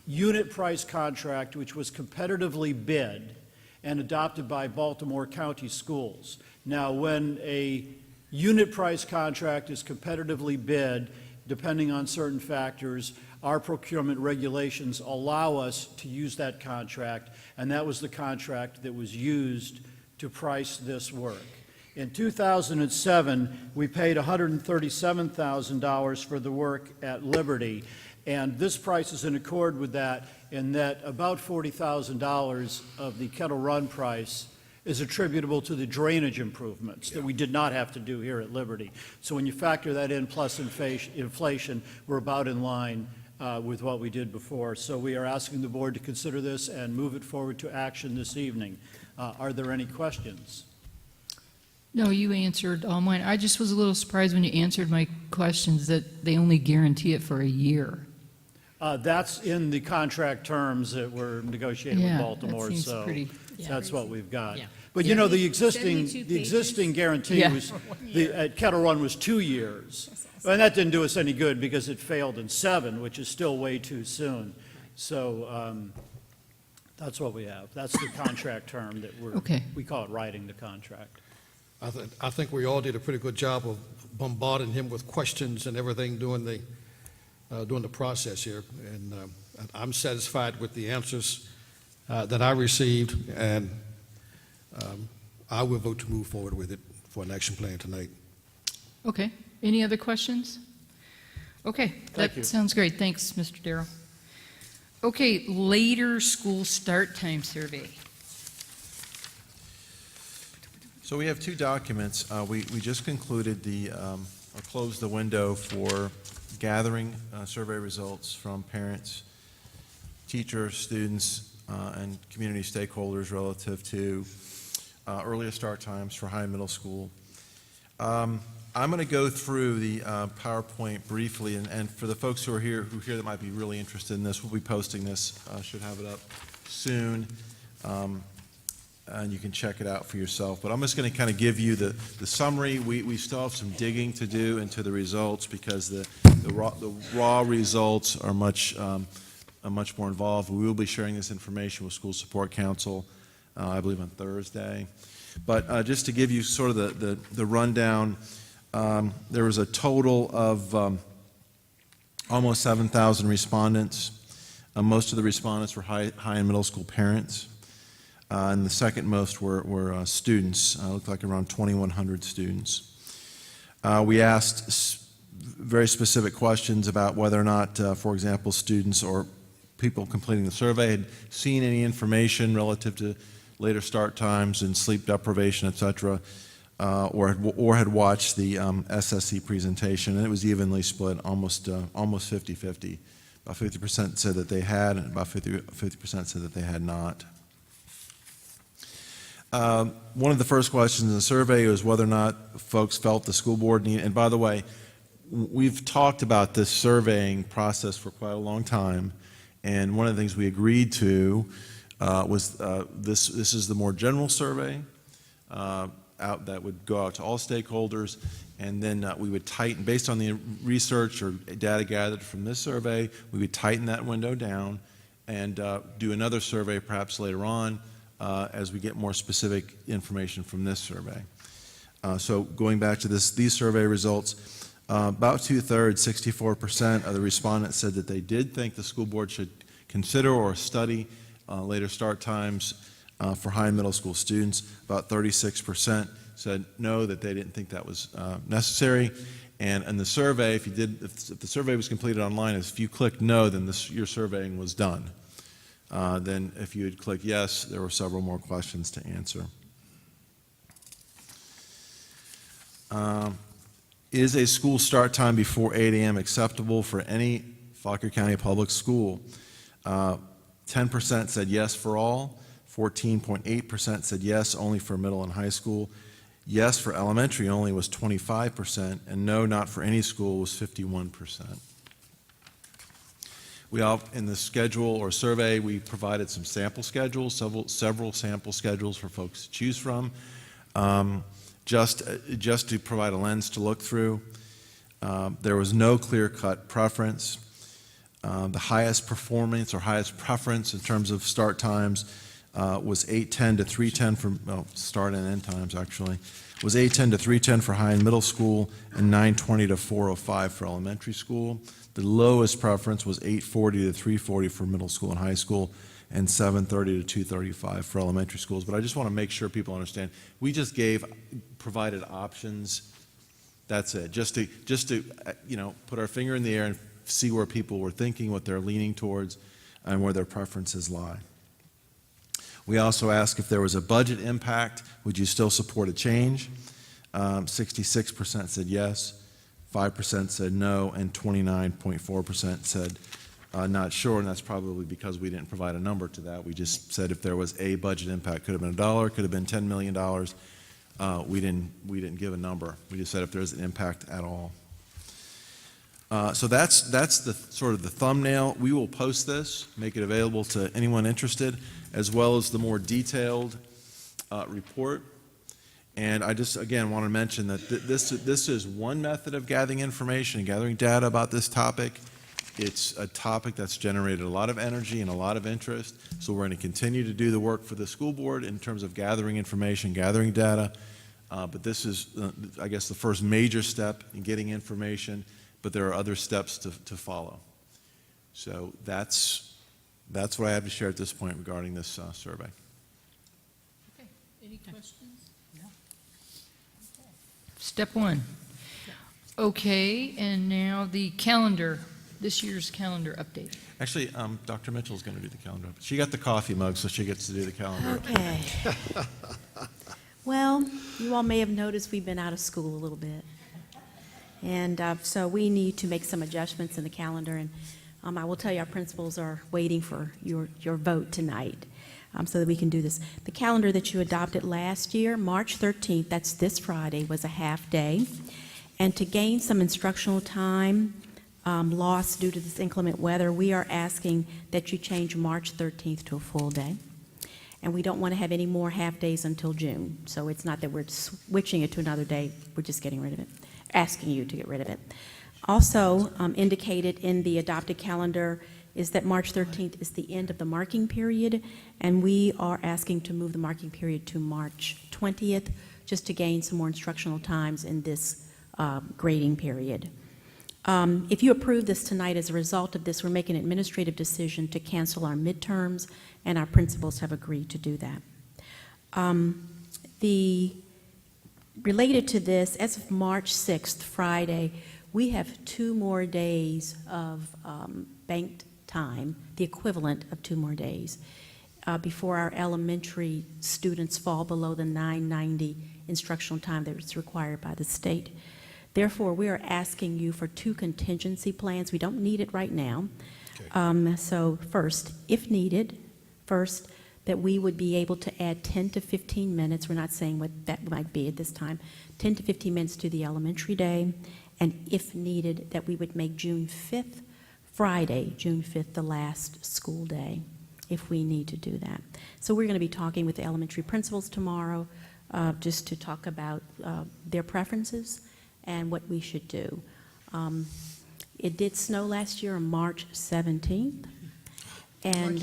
unit price contract which was competitively bid and adopted by Baltimore County Schools. Now, when a unit price contract is competitively bid, depending on certain factors, our procurement regulations allow us to use that contract, and that was the contract that was used to price this work. In 2007, we paid $137,000 for the work at Liberty, and this price is in accord with that in that about $40,000 of the Kettle Run price is attributable to the drainage improvements that we did not have to do here at Liberty. So when you factor that in plus inflation, we're about in line with what we did before. So we are asking the board to consider this and move it forward to action this evening. Are there any questions? No, you answered all mine. I just was a little surprised when you answered my questions that they only guarantee it for a year. That's in the contract terms that were negotiated with Yeah, Baltimore, that seems so pretty- that's what we've got. Yeah. But you know, the 72 existing guarantee Yeah. was, at Kettle Run was 2 years. And that didn't do us any good because it failed in 7, which is still way too soon. So that's what we have. That's the contract term that Okay. we call it writing the contract. I think we all did a pretty good job of bombarding him with questions and everything during during the process here, and I'm satisfied with the answers that I received, and I will vote to move forward with it for an action plan tonight. Okay. Any other questions? Okay, Thank you. that sounds great. Thanks, Mr. Darrow. Okay, later school start time survey. So we have two documents. We just concluded or closed the window for gathering survey results from parents, teachers, students, and community stakeholders relative to earlier start times for high and middle school. I'm going to go through the PowerPoint briefly, and for the folks who are here that might be really interested in this, we'll be posting this, should have it up soon, and you can check it out for yourself. But I'm just going to kind of give you the summary. We still have some digging to do into the results because the raw results are much more involved. We will be sharing this information with School Support Council, I believe on Thursday. But just to give you sort of the rundown, there was a total of almost 7,000 respondents. Most of the respondents were high and middle school parents, and the second most were students. It looked like around 2,100 students. We asked very specific questions about whether or not, for example, students or people completing the survey had seen any information relative to later start times and sleep deprivation, et cetera, or had watched the SSE presentation, and it was evenly split, almost 50-50. About 50% said that they had, and about 50% said that they had not. One of the first questions in the survey was whether or not folks felt the school board needed, and by the way, we've talked about this surveying process for quite a long time, and one of the things we agreed to was this is the more general survey that would go out to all stakeholders, and then we would tighten, based on the research or data gathered from this survey, we would tighten that window down and do another survey perhaps later on as we get more specific information from this survey. So going back to these survey results, about 2/3, 64% of the respondents said that they did think the school board should consider or study later start times for high and middle school students. About 36% said no, that they didn't think that was necessary. And in the survey, if the survey was completed online, if you clicked no, then your surveying was done. Then if you had clicked yes, there were several more questions to answer. Is a school start time before 8 a.m. acceptable for any Fauquier County public school? 10% said yes for all, 14.8% said yes only for middle and high school, yes for elementary only was 25%, and no, not for any school was 51%. In the schedule or survey, we provided some sample schedules, several sample schedules for folks to choose from, just to provide a lens to look through. There was no clear-cut preference. The highest performance or highest preference in terms of start times was 8:10 to 3:10 for start and end times actually was 8:10 to 3:10 for high and middle school and 9:20 to 4:05 for elementary school. The lowest preference was 8:40 to 3:40 for middle school and high school, and 7:30 to 2:35 for elementary schools. But I just want to make sure people understand. We just provided options. That's it. Just to put our finger in the air and see where people were thinking, what they're leaning towards, and where their preferences lie. We also asked if there was a budget impact, would you still support a change? 66% said yes, 5% said no, and 29.4% said not sure, and that's probably because we didn't provide a number to that. We just said if there was a budget impact, could have been $1, could have been $10 million. We didn't give a number. We just said if there's an impact at all. So that's the sort of the thumbnail. We will post this, make it available to anyone interested, as well as the more detailed report. And I just, again, want to mention that this is one method of gathering information and gathering data about this topic. It's a topic that's generated a lot of energy and a lot of interest. So we're going to continue to do the work for the school board in terms of gathering information, gathering data. But this is, I guess, the first major step in getting information, but there are other steps to follow. So that's what I have to share at this point regarding this survey. Okay, any questions? No. Step one. Okay, and now the calendar, this year's calendar update. Actually, Dr. Mitchell's going to do the calendar. She got the coffee mug, so she gets to do the calendar. Okay. Well, you all may have noticed we've been out of school a little bit. And so we need to make some adjustments in the calendar. And I will tell you, our principals are waiting for your vote tonight so that we can do this. The calendar that you adopted last year, March 13th, that's this Friday, was a half day. And to gain some instructional time lost due to this inclement weather, we are asking that you change March 13th to a full day. And we don't want to have any more half days until June. So it's not that we're switching it to another day, we're just getting rid of it, asking you to get rid of it. Also indicated in the adopted calendar is that March 13th is the end of the marking period, and we are asking to move the marking period to March 20th, just to gain some more instructional times in this grading period. If you approve this tonight, as a result of this, we're making an administrative decision to cancel our midterms, and our principals have agreed to do that. Related to this, as of March 6th, Friday, we have 2 more days of banked time, the equivalent of 2 more days, before our elementary students fall below the 990 instructional time that is required by the state. Therefore, we are asking you for 2 contingency plans. We don't need it right now. Okay. So first, if needed, that we would be able to add 10 to 15 minutes, we're not saying what that might be at this time, 10 to 15 minutes to the elementary day, and if needed, that we would make June 5th, Friday, June 5th, the last school day, if we need to do that. So we're going to be talking with the elementary principals tomorrow just to talk about their preferences and what we should do. It did snow last year on March 17th, and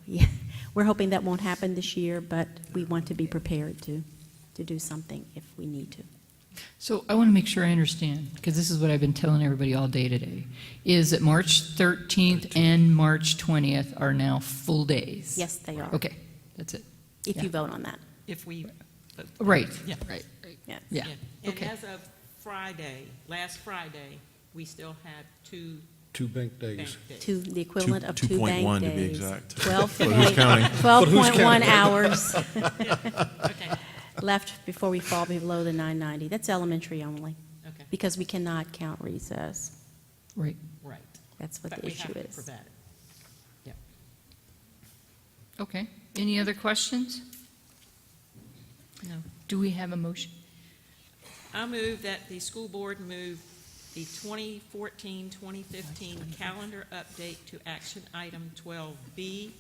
yeah, we're hoping that won't happen this year, but we want to be prepared to do something if we need to. So I want to make sure I understand, because this is what I've been telling everybody all day today, is that March 13th and March 20th are now full days? Yes, they are. Okay, that's it. If you vote on that. If we. Right, Yeah. right. Yeah. Yeah, And okay. as of Friday, last Friday, we still had 2 2 bank days. The equivalent of 2 bank 2.1 days. to be exact. 12.1 hours Okay. left before we fall below the 990. That's elementary only, Okay. because we cannot count recess. Right. Right. That's what But the we issue have to is. prevent it. Yep. Okay, any other questions? No. Do we have a motion? I move that the school board move the 2014-2015 calendar update to action item 12B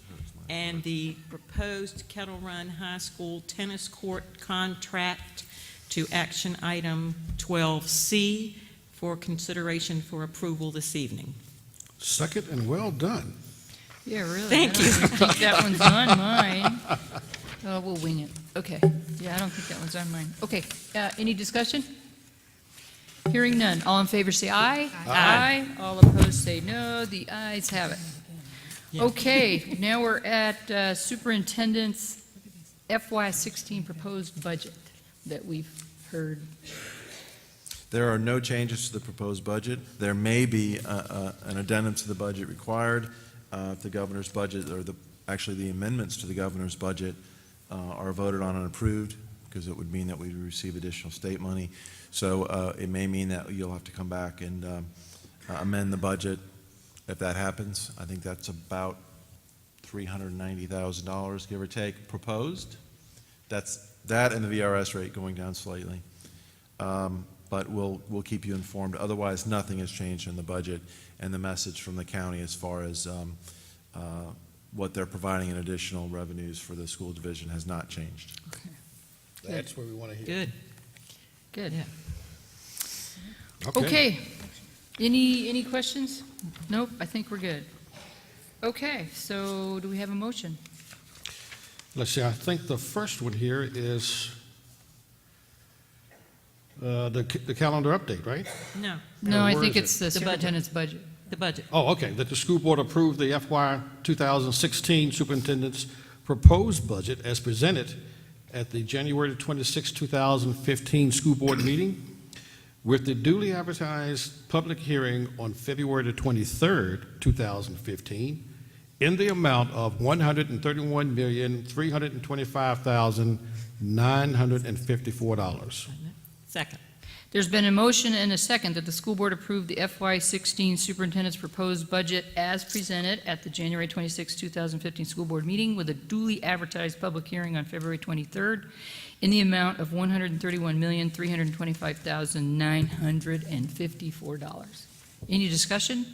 and the proposed Kettle Run High School tennis court contract to action item 12C for consideration for approval this evening. Second, and well done. Yeah, really. Thank you. I don't think that one's on mine. Oh, we'll wing it. Okay. Yeah, I don't think that one's on mine. Okay, any discussion? Hearing none. All in favor say aye. Aye. All opposed say no. The ayes have it. Okay, now we're at Superintendent's FY16 proposed budget that we've heard. There are no changes to the proposed budget. There may be an addendum to the budget required if the governor's budget, or actually the amendments to the governor's budget are voted on and approved, because it would mean that we receive additional state money. So it may mean that you'll have to come back and amend the budget if that happens. I think that's about $390,000, give or take, proposed. That's that and the VRS rate going down slightly. But we'll keep you informed. Otherwise, nothing has changed in the budget, and the message from the county as far as what they're providing in additional revenues for the school division has not changed. Okay. That's where we want to hear. Good. Good. Yeah. Okay. Any questions? Nope, I think we're good. Okay, so do we have a motion? Let's see, I think the first one here is the calendar update, right? No, No, I Where think is it's the The budget. superintendent's budget. the budget. Oh, okay, that the school board approve the FY 2016 superintendent's proposed budget as presented at the January 26, 2015 school board meeting, with the duly advertised public hearing on February the 23rd, 2015, in the amount of $131,325,954. Second. There's been a motion and a second that the school board approve the FY16 superintendent's proposed budget as presented at the January 26, 2015 school board meeting with a duly advertised public hearing on February 23rd in the amount of $131,325,954. Any discussion?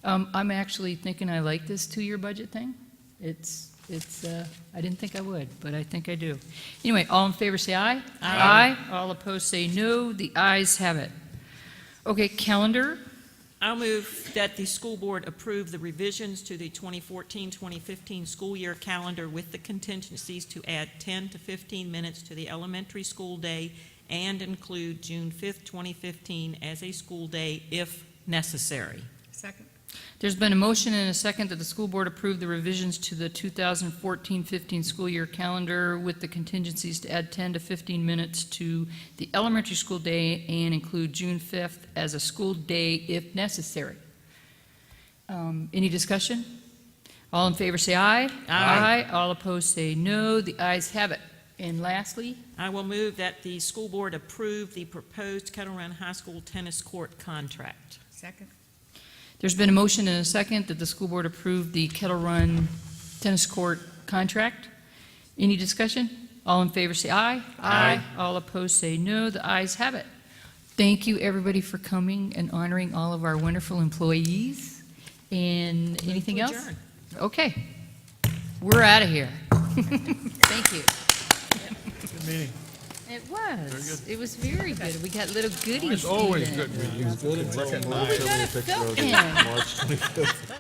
I'm actually thinking I like this two-year budget thing. I didn't think I would, but I think I do. Anyway, all in favor say aye. Aye. All opposed say no. The ayes have it. Okay, calendar. I'll move that the school board approve the revisions to the 2014-2015 school year calendar with the contingencies to add 10 to 15 minutes to the elementary school day and include June 5th, 2015 as a school day if necessary. Second. There's been a motion and a second that the school board approve the revisions to the 2014-15 school year calendar with the contingencies to add 10 to 15 minutes to the elementary school day and include June 5th as a school day if necessary. Any discussion? All in favor say aye. Aye. All opposed say no. The ayes have it. And lastly, I will move that the school board approve the proposed Kettle Run High School tennis court contract. Second. there's been a motion and a second that the school board approve the Kettle Run tennis court contract. Any discussion? All in favor say aye. Aye. All opposed say no. The ayes have it. Thank you, everybody, for coming and honoring all of our wonderful employees. And anything else? Adjourn. Okay. We're out of here. Thank you. Good meeting. It was. It was very good. We got little goodies. It's always even. good when you Good and We got a filk in. March 25th.